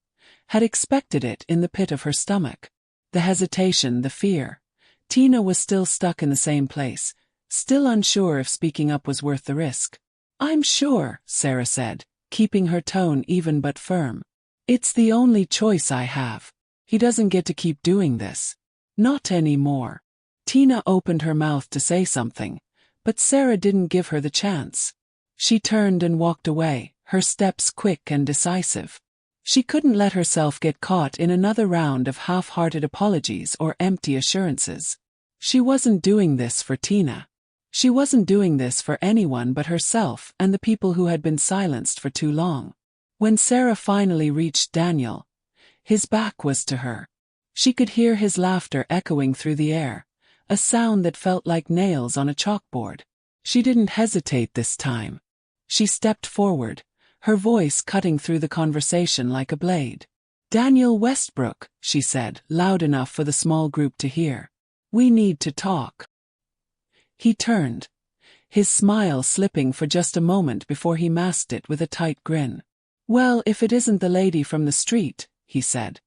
had expected it in the pit of her stomach. The hesitation, the fear. Tina was still stuck in the same place, still unsure if speaking up was worth the risk. I'm sure, Sarah said, keeping her tone even but firm. It's the only choice I have. He doesn't get to keep doing this. Not anymore. Tina opened her mouth to say something, but Sarah didn't give her the chance. She turned and walked away, her steps quick and decisive. She couldn't let herself get caught in another round of half-hearted apologies or empty assurances. She wasn't doing this for Tina. She wasn't doing this for anyone but herself and the people who had been silenced for too long. When Sarah finally reached Daniel, his back was to her. She could hear his laughter echoing through the air, a sound that felt like nails on a chalkboard. She didn't hesitate this time. She stepped forward, her voice cutting through the conversation like a blade. Daniel Westbrook, she said, loud enough for the small group to hear. We need to talk. He turned, his smile slipping for just a moment before he masked it with a tight grin. Well, if it isn't the lady from the street, he said,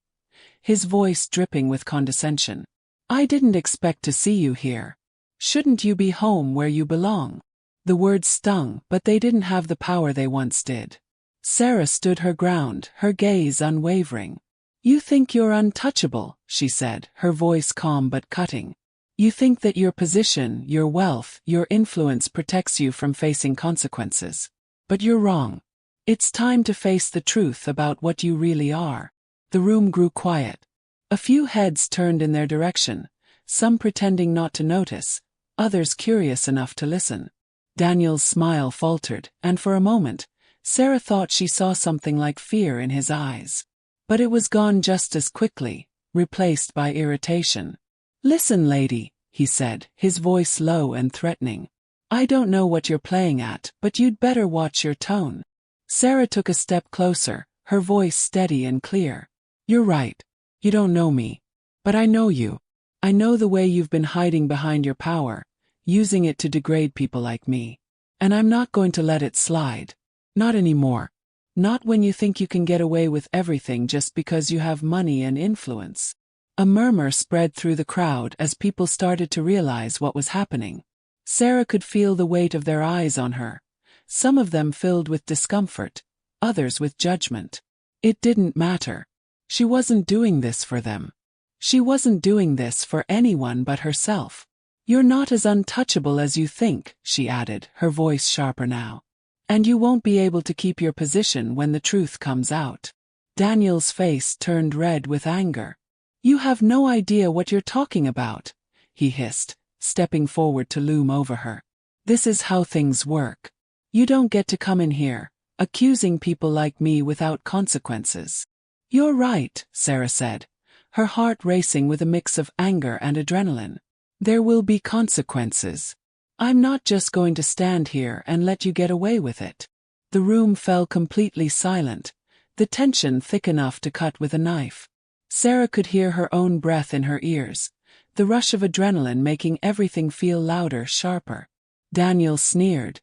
his voice dripping with condescension. I didn't expect to see you here. Shouldn't you be home where you belong? The words stung, but they didn't have the power they once did. Sarah stood her ground, her gaze unwavering. You think you're untouchable, she said, her voice calm but cutting. You think that your position, your wealth, your influence protects you from facing consequences. But you're wrong. It's time to face the truth about what you really are. The room grew quiet. A few heads turned in their direction, some pretending not to notice, others curious enough to listen. Daniel's smile faltered, and for a moment, Sarah thought she saw something like fear in his eyes. But it was gone just as quickly, replaced by irritation. Listen, lady, he said, his voice low and threatening. I don't know what you're playing at, but you'd better watch your tone. Sarah took a step closer, her voice steady and clear. You're right. You don't know me. But I know you. I know the way you've been hiding behind your power, using it to degrade people like me. And I'm not going to let it slide. Not anymore. Not when you think you can get away with everything just because you have money and influence. A murmur spread through the crowd as people started to realize what was happening. Sarah could feel the weight of their eyes on her, some of them filled with discomfort, others with judgment. It didn't matter. She wasn't doing this for them. She wasn't doing this for anyone but herself. You're not as untouchable as you think, she added, her voice sharper now. And you won't be able to keep your position when the truth comes out. Daniel's face turned red with anger. You have no idea what you're talking about, he hissed, stepping forward to loom over her. This is how things work. You don't get to come in here, accusing people like me without consequences. You're right, Sarah said, her heart racing with a mix of anger and adrenaline. There will be consequences. I'm not just going to stand here and let you get away with it. The room fell completely silent, the tension thick enough to cut with a knife. Sarah could hear her own breath in her ears, the rush of adrenaline making everything feel louder, sharper. Daniel sneered,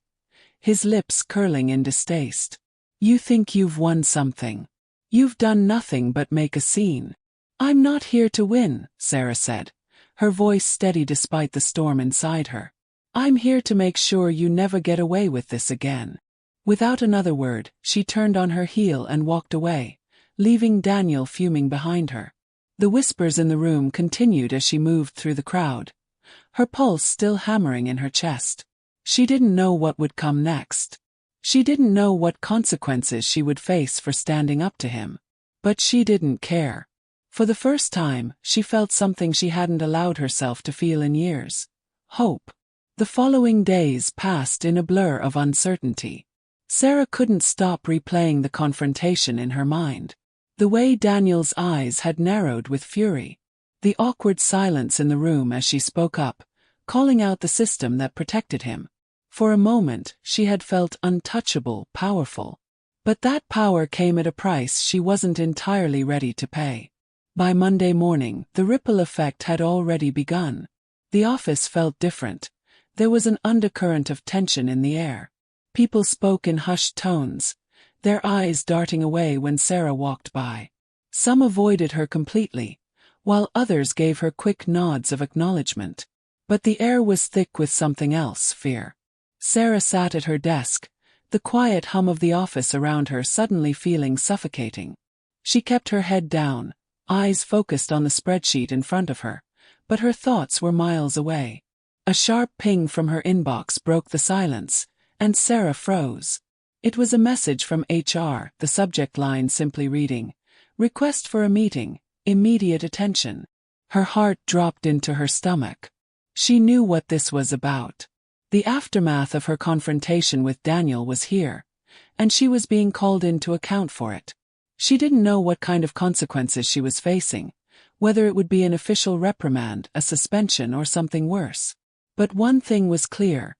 his lips curling in distaste. You think you've won something. You've done nothing but make a scene. I'm not here to win, Sarah said, her voice steady despite the storm inside her. I'm here to make sure you never get away with this again. Without another word, she turned on her heel and walked away, leaving Daniel fuming behind her. The whispers in the room continued as she moved through the crowd, her pulse still hammering in her chest. She didn't know what would come next. She didn't know what consequences she would face for standing up to him. But she didn't care. For the first time, she felt something she hadn't allowed herself to feel in years. Hope. The following days passed in a blur of uncertainty. Sarah couldn't stop replaying the confrontation in her mind. The way Daniel's eyes had narrowed with fury. The awkward silence in the room as she spoke up, calling out the system that protected him. For a moment, she had felt untouchable, powerful. But that power came at a price she wasn't entirely ready to pay. By Monday morning, the ripple effect had already begun. The office felt different. There was an undercurrent of tension in the air. People spoke in hushed tones, their eyes darting away when Sarah walked by. Some avoided her completely, while others gave her quick nods of acknowledgement. But the air was thick with something else, fear. Sarah sat at her desk, the quiet hum of the office around her suddenly feeling suffocating. She kept her head down, eyes focused on the spreadsheet in front of her, but her thoughts were miles away. A sharp ping from her inbox broke the silence, and Sarah froze. It was a message from HR, the subject line simply reading, "Request for a meeting, immediate attention." Her heart dropped into her stomach. She knew what this was about. The aftermath of her confrontation with Daniel was here, and she was being called in to account for it. She didn't know what kind of consequences she was facing, whether it would be an official reprimand, a suspension, or something worse. But one thing was clear.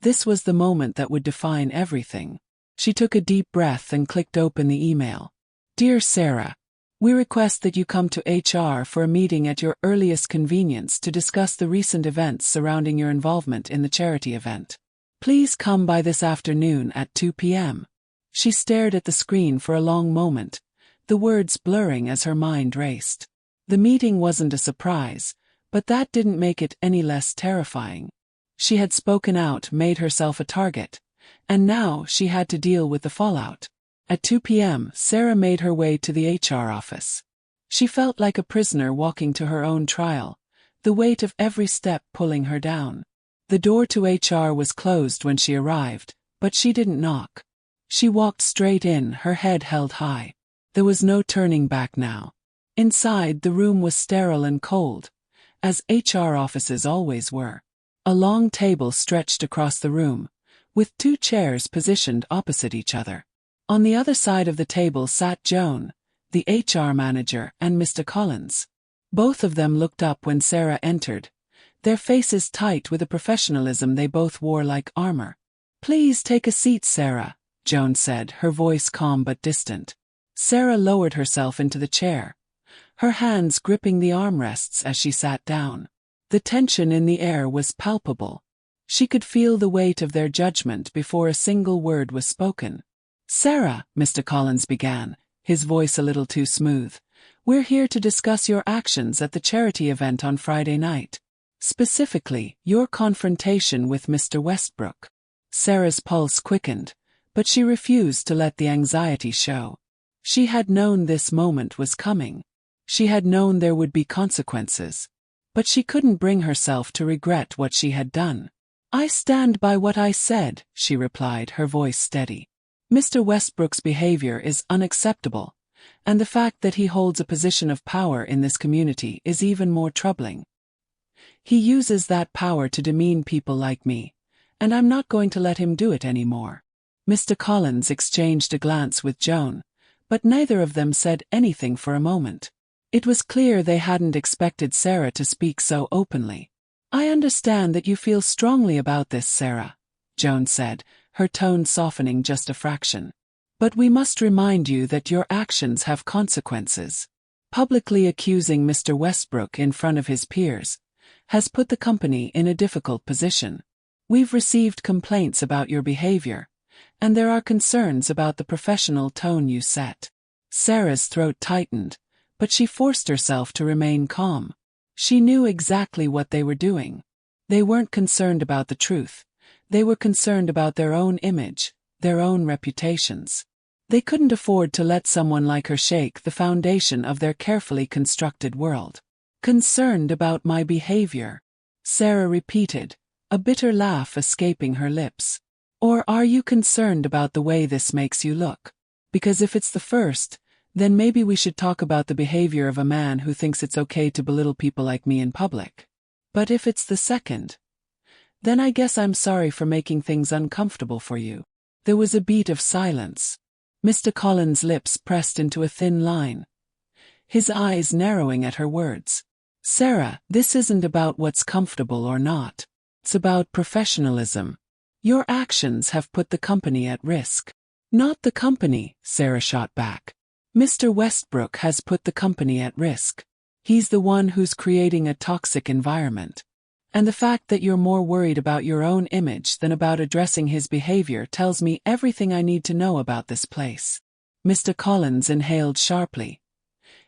This was the moment that would define everything. She took a deep breath and clicked open the email. Dear Sarah, we request that you come to HR for a meeting at your earliest convenience to discuss the recent events surrounding your involvement in the charity event. Please come by this afternoon at 2 p.m. She stared at the screen for a long moment, the words blurring as her mind raced. The meeting wasn't a surprise, But that didn't make it any less terrifying. She had spoken out, made herself a target, and now she had to deal with the fallout. At 2 p.m., Sarah made her way to the HR office. She felt like a prisoner walking to her own trial, the weight of every step pulling her down. The door to HR was closed when she arrived, but she didn't knock. She walked straight in, her head held high. There was no turning back now. Inside, the room was sterile and cold, as HR offices always were. A long table stretched across the room, with 2 chairs positioned opposite each other. On the other side of the table sat Joan, the HR manager, and Mr. Collins. Both of them looked up when Sarah entered, their faces tight with a professionalism they both wore like armor. "Please take a seat, Sarah," Joan said, her voice calm but distant. Sarah lowered herself into the chair, her hands gripping the armrests as she sat down. The tension in the air was palpable. She could feel the weight of their judgment before a single word was spoken. "Sarah," Mr. Collins began, his voice a little too smooth, "we're here to discuss your actions at the charity event on Friday night. Specifically, your confrontation with Mr. Westbrook." Sarah's pulse quickened, but she refused to let the anxiety show. She had known this moment was coming. She had known there would be consequences. But she couldn't bring herself to regret what she had done. "I stand by what I said," she replied, her voice steady. "Mr. Westbrook's behavior is unacceptable, and the fact that he holds a position of power in this community is even more troubling. He uses that power to demean people like me, and I'm not going to let him do it anymore." Mr. Collins exchanged a glance with Joan, but neither of them said anything for a moment. It was clear they hadn't expected Sarah to speak so openly. "I understand that you feel strongly about this, Sarah," Joan said, her tone softening just a fraction. "But we must remind you that your actions have consequences. Publicly accusing Mr. Westbrook in front of his peers has put the company in a difficult position. We've received complaints about your behavior, and there are concerns about the professional tone you set." Sarah's throat tightened, but she forced herself to remain calm. She knew exactly what they were doing. They weren't concerned about the truth. They were concerned about their own image, their own reputations. They couldn't afford to let someone like her shake the foundation of their carefully constructed world. "Concerned about my behavior," Sarah repeated, a bitter laugh escaping her lips. "Or are you concerned about the way this makes you look? Because if it's the first, then maybe we should talk about the behavior of a man who thinks it's okay to belittle people like me in public. But if it's the second, then I guess I'm sorry for making things uncomfortable for you." There was a beat of silence. Mr. Collins' lips pressed into a thin line, his eyes narrowing at her words. "Sarah, this isn't about what's comfortable or not. It's about professionalism. Your actions have put the company at risk." "Not the company," Sarah shot back. "Mr. Westbrook has put the company at risk. He's the one who's creating a toxic environment. And the fact that you're more worried about your own image than about addressing his behavior tells me everything I need to know about this place." Mr. Collins inhaled sharply,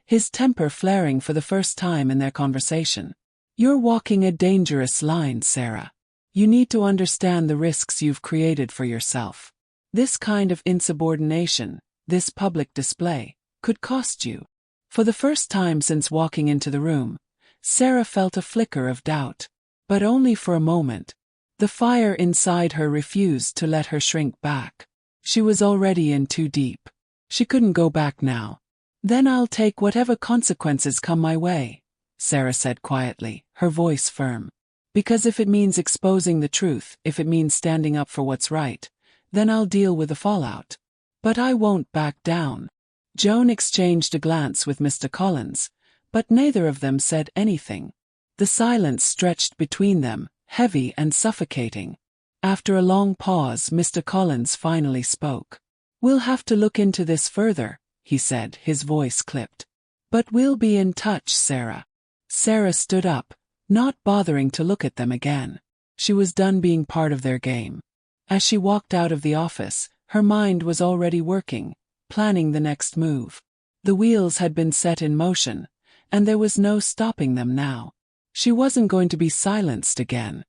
his temper flaring for the first time in their conversation. "You're walking a dangerous line, Sarah. You need to understand the risks you've created for yourself. This kind of insubordination, this public display, could cost you." For the first time since walking into the room, Sarah felt a flicker of doubt. But only for a moment. The fire inside her refused to let her shrink back. She was already in too deep. She couldn't go back now. "Then I'll take whatever consequences come my way," Sarah said quietly, her voice firm. "Because if it means exposing the truth, if it means standing up for what's right, then I'll deal with the fallout. But I won't back down." Joan exchanged a glance with Mr. Collins, but neither of them said anything. The silence stretched between them, heavy and suffocating. After a long pause, Mr. Collins finally spoke. "We'll have to look into this further," he said, his voice clipped. "But we'll be in touch, Sarah." Sarah stood up, not bothering to look at them again. She was done being part of their game. As she walked out of the office, her mind was already working, planning the next move. The wheels had been set in motion, and there was no stopping them now. She wasn't going to be silenced again.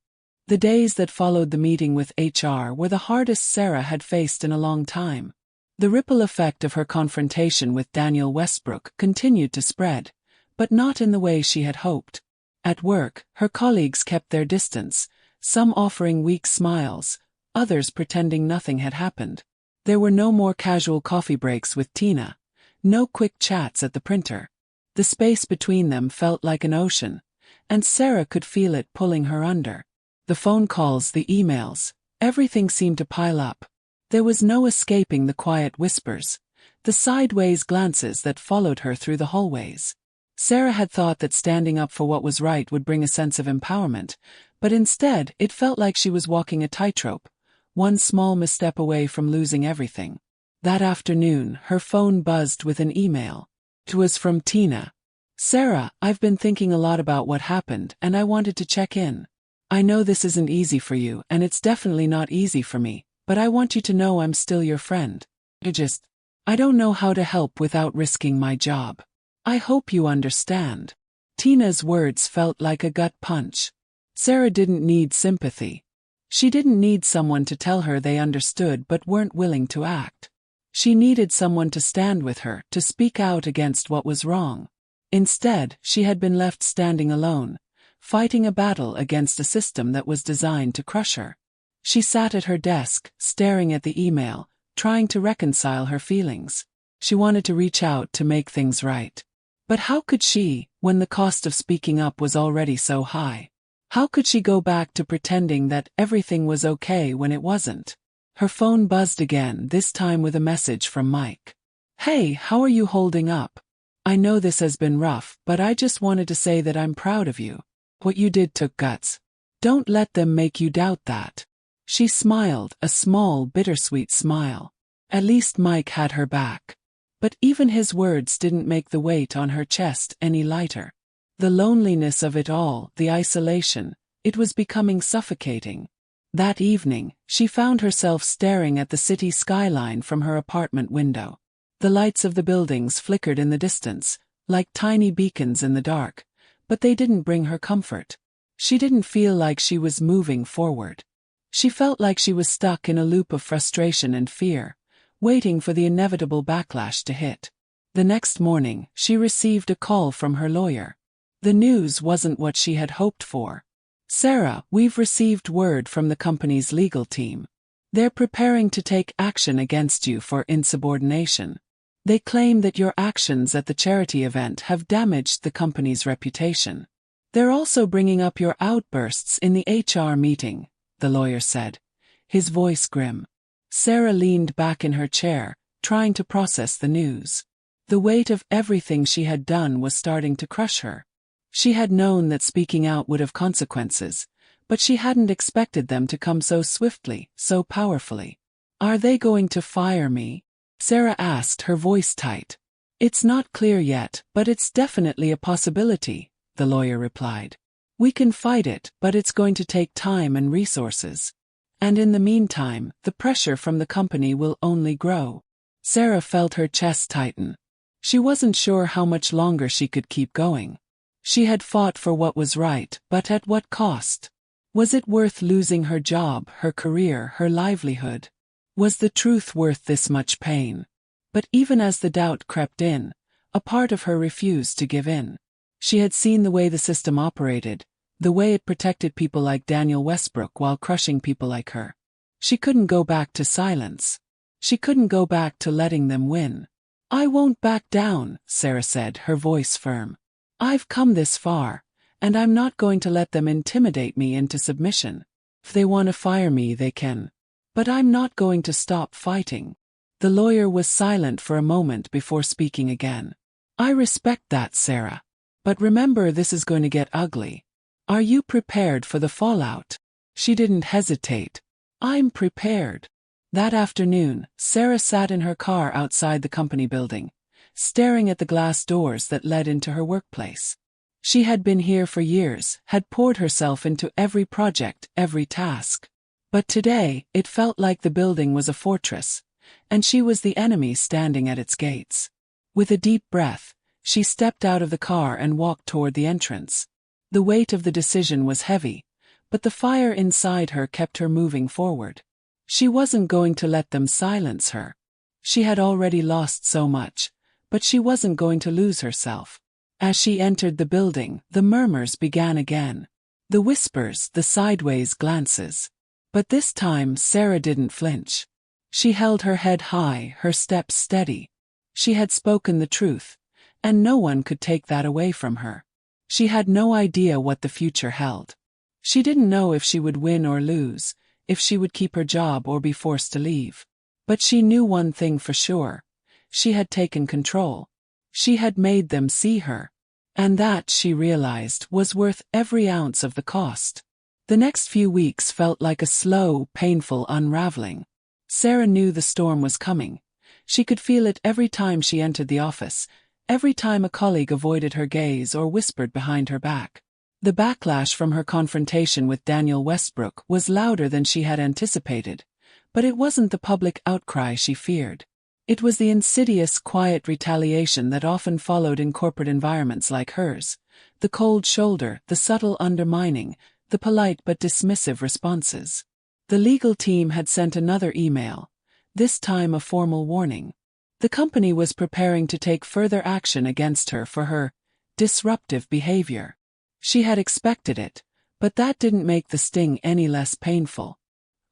The days that followed the meeting with HR were the hardest Sarah had faced in a long time. The ripple effect of her confrontation with Daniel Westbrook continued to spread, but not in the way she had hoped. At work, her colleagues kept their distance, some offering weak smiles, others pretending nothing had happened. There were no more casual coffee breaks with Tina, no quick chats at the printer. The space between them felt like an ocean, and Sarah could feel it pulling her under. The phone calls, the emails, everything seemed to pile up. There was no escaping the quiet whispers, the sideways glances that followed her through the hallways. Sarah had thought that standing up for what was right would bring a sense of empowerment, but instead it felt like she was walking a tightrope, one small misstep away from losing everything. That afternoon, her phone buzzed with an email. It was from Tina. "Sarah, I've been thinking a lot about what happened and I wanted to check in. I know this isn't easy for you and it's definitely not easy for me, but I want you to know I'm still your friend. I don't know how to help without risking my job. I hope you understand." Tina's words felt like a gut punch. Sarah didn't need sympathy. She didn't need someone to tell her they understood but weren't willing to act. She needed someone to stand with her, to speak out against what was wrong. Instead, she had been left standing alone, fighting a battle against a system that was designed to crush her. She sat at her desk, staring at the email, trying to reconcile her feelings. She wanted to reach out to make things right. But how could she, when the cost of speaking up was already so high? How could she go back to pretending that everything was okay when it wasn't? Her phone buzzed again, this time with a message from Mike. "Hey, how are you holding up? I know this has been rough, but I just wanted to say that I'm proud of you. What you did took guts. Don't let them make you doubt that." She smiled, a small, bittersweet smile. At least Mike had her back. But even his words didn't make the weight on her chest any lighter. The loneliness of it all, the isolation, it was becoming suffocating. That evening, she found herself staring at the city skyline from her apartment window. The lights of the buildings flickered in the distance, like tiny beacons in the dark, but they didn't bring her comfort. She didn't feel like she was moving forward. She felt like she was stuck in a loop of frustration and fear, waiting for the inevitable backlash to hit. The next morning, she received a call from her lawyer. The news wasn't what she had hoped for. "Sarah, we've received word from the company's legal team. They're preparing to take action against you for insubordination. They claim that your actions at the charity event have damaged the company's reputation. They're also bringing up your outbursts in the HR meeting," the lawyer said, his voice grim. Sarah leaned back in her chair, trying to process the news. The weight of everything she had done was starting to crush her. She had known that speaking out would have consequences, but she hadn't expected them to come so swiftly, so powerfully. "Are they going to fire me?" Sarah asked, her voice tight. "It's not clear yet, but it's definitely a possibility," the lawyer replied. "We can fight it, but it's going to take time and resources. And in the meantime, the pressure from the company will only grow." Sarah felt her chest tighten. She wasn't sure how much longer she could keep going. She had fought for what was right, but at what cost? Was it worth losing her job, her career, her livelihood? Was the truth worth this much pain? But even as the doubt crept in, a part of her refused to give in. She had seen the way the system operated, the way it protected people like Daniel Westbrook while crushing people like her. She couldn't go back to silence. She couldn't go back to letting them win. "I won't back down," Sarah said, her voice firm. "I've come this far, and I'm not going to let them intimidate me into submission. If they want to fire me, they can. But I'm not going to stop fighting." The lawyer was silent for a moment before speaking again. "I respect that, Sarah. But remember, this is going to get ugly. Are you prepared for the fallout?" She didn't hesitate. "I'm prepared." That afternoon, Sarah sat in her car outside the company building, staring at the glass doors that led into her workplace. She had been here for years, had poured herself into every project, every task. But today, it felt like the building was a fortress, and she was the enemy standing at its gates. With a deep breath, she stepped out of the car and walked toward the entrance. The weight of the decision was heavy, but the fire inside her kept her moving forward. She wasn't going to let them silence her. She had already lost so much, but she wasn't going to lose herself. As she entered the building, the murmurs began again. The whispers, the sideways glances. But this time Sarah didn't flinch. She held her head high, her steps steady. She had spoken the truth, and no one could take that away from her. She had no idea what the future held. She didn't know if she would win or lose, if she would keep her job or be forced to leave. But she knew one thing for sure. She had taken control. She had made them see her. And that, she realized, was worth every ounce of the cost. The next few weeks felt like a slow, painful unraveling. Sarah knew the storm was coming. She could feel it every time she entered the office, every time a colleague avoided her gaze or whispered behind her back. The backlash from her confrontation with Daniel Westbrook was louder than she had anticipated, but it wasn't the public outcry she feared. It was the insidious, quiet retaliation that often followed in corporate environments like hers. The cold shoulder, the subtle undermining, the polite but dismissive responses. The legal team had sent another email, this time a formal warning. The company was preparing to take further action against her for her disruptive behavior. She had expected it, but that didn't make the sting any less painful.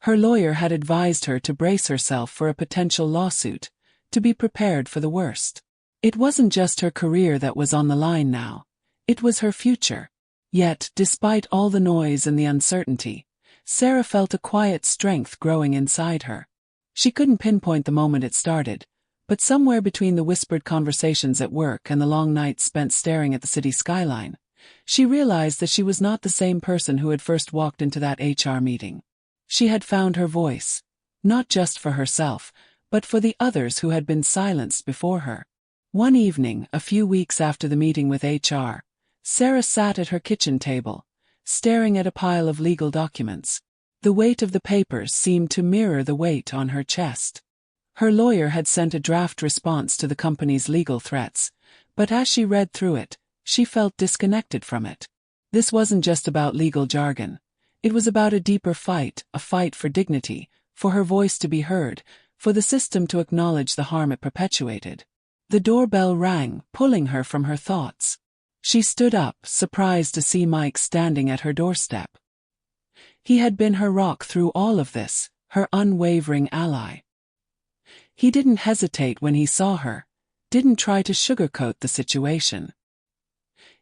Her lawyer had advised her to brace herself for a potential lawsuit, to be prepared for the worst. It wasn't just her career that was on the line now. It was her future. Yet, despite all the noise and the uncertainty, Sarah felt a quiet strength growing inside her. She couldn't pinpoint the moment it started, but somewhere between the whispered conversations at work and the long nights spent staring at the city skyline, she realized that she was not the same person who had first walked into that HR meeting. She had found her voice, not just for herself, but for the others who had been silenced before her. One evening, a few weeks after the meeting with HR, Sarah sat at her kitchen table, staring at a pile of legal documents. The weight of the papers seemed to mirror the weight on her chest. Her lawyer had sent a draft response to the company's legal threats, but as she read through it, she felt disconnected from it. This wasn't just about legal jargon. It was about a deeper fight, a fight for dignity, for her voice to be heard, for the system to acknowledge the harm it perpetuated. The doorbell rang, pulling her from her thoughts. She stood up, surprised to see Mike standing at her doorstep. He had been her rock through all of this, her unwavering ally. He didn't hesitate when he saw her, didn't try to sugarcoat the situation.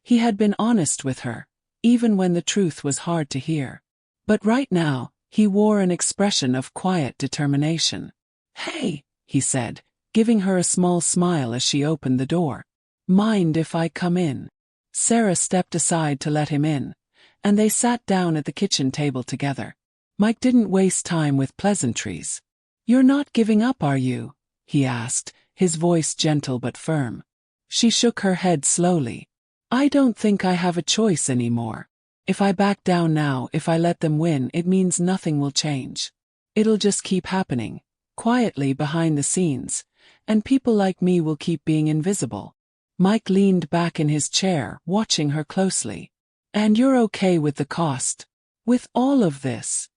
He had been honest with her, even when the truth was hard to hear. But right now, he wore an expression of quiet determination. "Hey," he said, giving her a small smile as she opened the door. "Mind if I come in?" Sarah stepped aside to let him in, and they sat down at the kitchen table together. Mike didn't waste time with pleasantries. "You're not giving up, are you?" he asked, his voice gentle but firm. She shook her head slowly. "I don't think I have a choice anymore. If I back down now, if I let them win, it means nothing will change. It'll just keep happening, quietly behind the scenes, and people like me will keep being invisible." Mike leaned back in his chair, watching her closely. "And you're okay with the cost? With all of this?"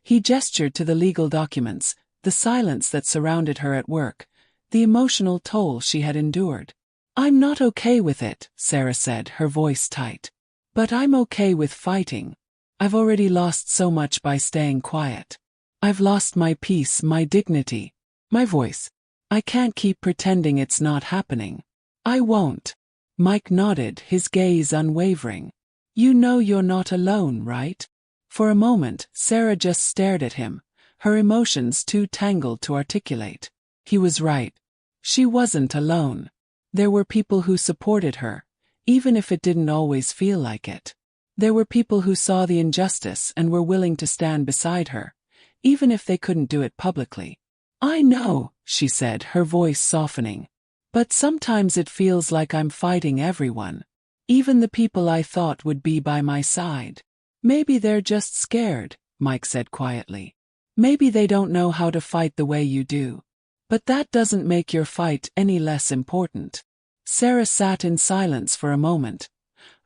He gestured to the legal documents, the silence that surrounded her at work, the emotional toll she had endured. "I'm not okay with it," Sarah said, her voice tight. "But I'm okay with fighting. I've already lost so much by staying quiet. I've lost my peace, my dignity, my voice. I can't keep pretending it's not happening. I won't." Mike nodded, his gaze unwavering. "You know you're not alone, right?" For a moment, Sarah just stared at him, her emotions too tangled to articulate. He was right. She wasn't alone. There were people who supported her, even if it didn't always feel like it. There were people who saw the injustice and were willing to stand beside her, even if they couldn't do it publicly. "I know," she said, her voice softening. "But sometimes it feels like I'm fighting everyone. Even the people I thought would be by my side. Maybe they're just scared," Mike said quietly. "Maybe they don't know how to fight the way you do. But that doesn't make your fight any less important." Sarah sat in silence for a moment,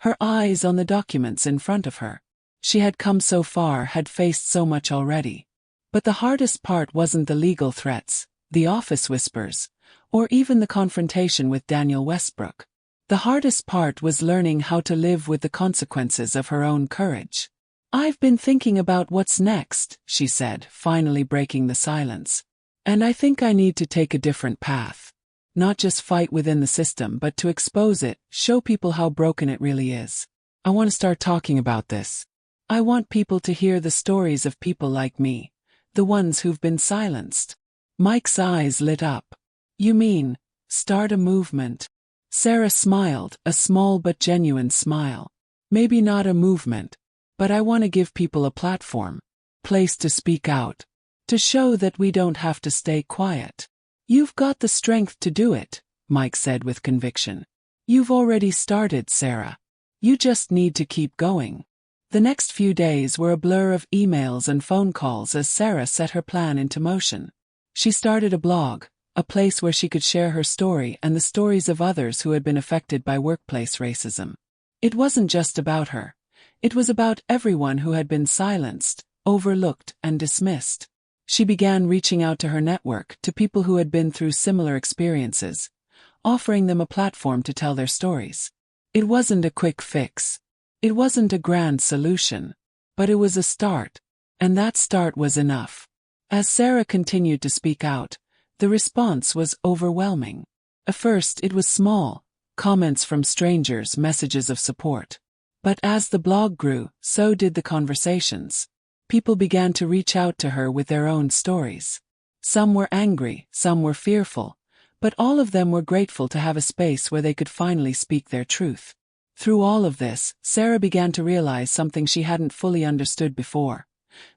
her eyes on the documents in front of her. She had come so far, had faced so much already. But the hardest part wasn't the legal threats, the office whispers, or even the confrontation with Daniel Westbrook. The hardest part was learning how to live with the consequences of her own courage. "I've been thinking about what's next," she said, finally breaking the silence. "And I think I need to take a different path. Not just fight within the system, but to expose it, show people how broken it really is. I want to start talking about this. I want people to hear the stories of people like me, the ones who've been silenced." Mike's eyes lit up. "You mean, start a movement?" Sarah smiled, a small but genuine smile. "Maybe not a movement, but I want to give people a platform, place to speak out, to show that we don't have to stay quiet." "You've got the strength to do it," Mike said with conviction. "You've already started, Sarah. You just need to keep going." The next few days were a blur of emails and phone calls as Sarah set her plan into motion. She started a blog, a place where she could share her story and the stories of others who had been affected by workplace racism. It wasn't just about her. It was about everyone who had been silenced, overlooked, and dismissed. She began reaching out to her network, to people who had been through similar experiences, offering them a platform to tell their stories. It wasn't a quick fix. It wasn't a grand solution. But it was a start. And that start was enough. As Sarah continued to speak out, the response was overwhelming. At first it was small, comments from strangers, messages of support. But as the blog grew, so did the conversations. People began to reach out to her with their own stories. Some were angry, some were fearful, but all of them were grateful to have a space where they could finally speak their truth. Through all of this, Sarah began to realize something she hadn't fully understood before.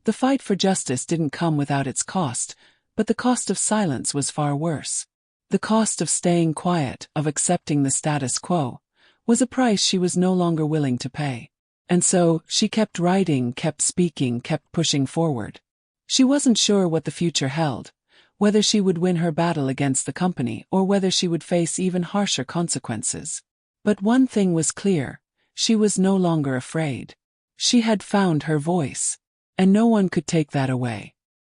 The fight for justice didn't come without its cost, but the cost of silence was far worse. The cost of staying quiet, of accepting the status quo, was a price she was no longer willing to pay. And so, she kept writing, kept speaking, kept pushing forward. She wasn't sure what the future held, whether she would win her battle against the company or whether she would face even harsher consequences. But one thing was clear, she was no longer afraid. She had found her voice. And no one could take that away.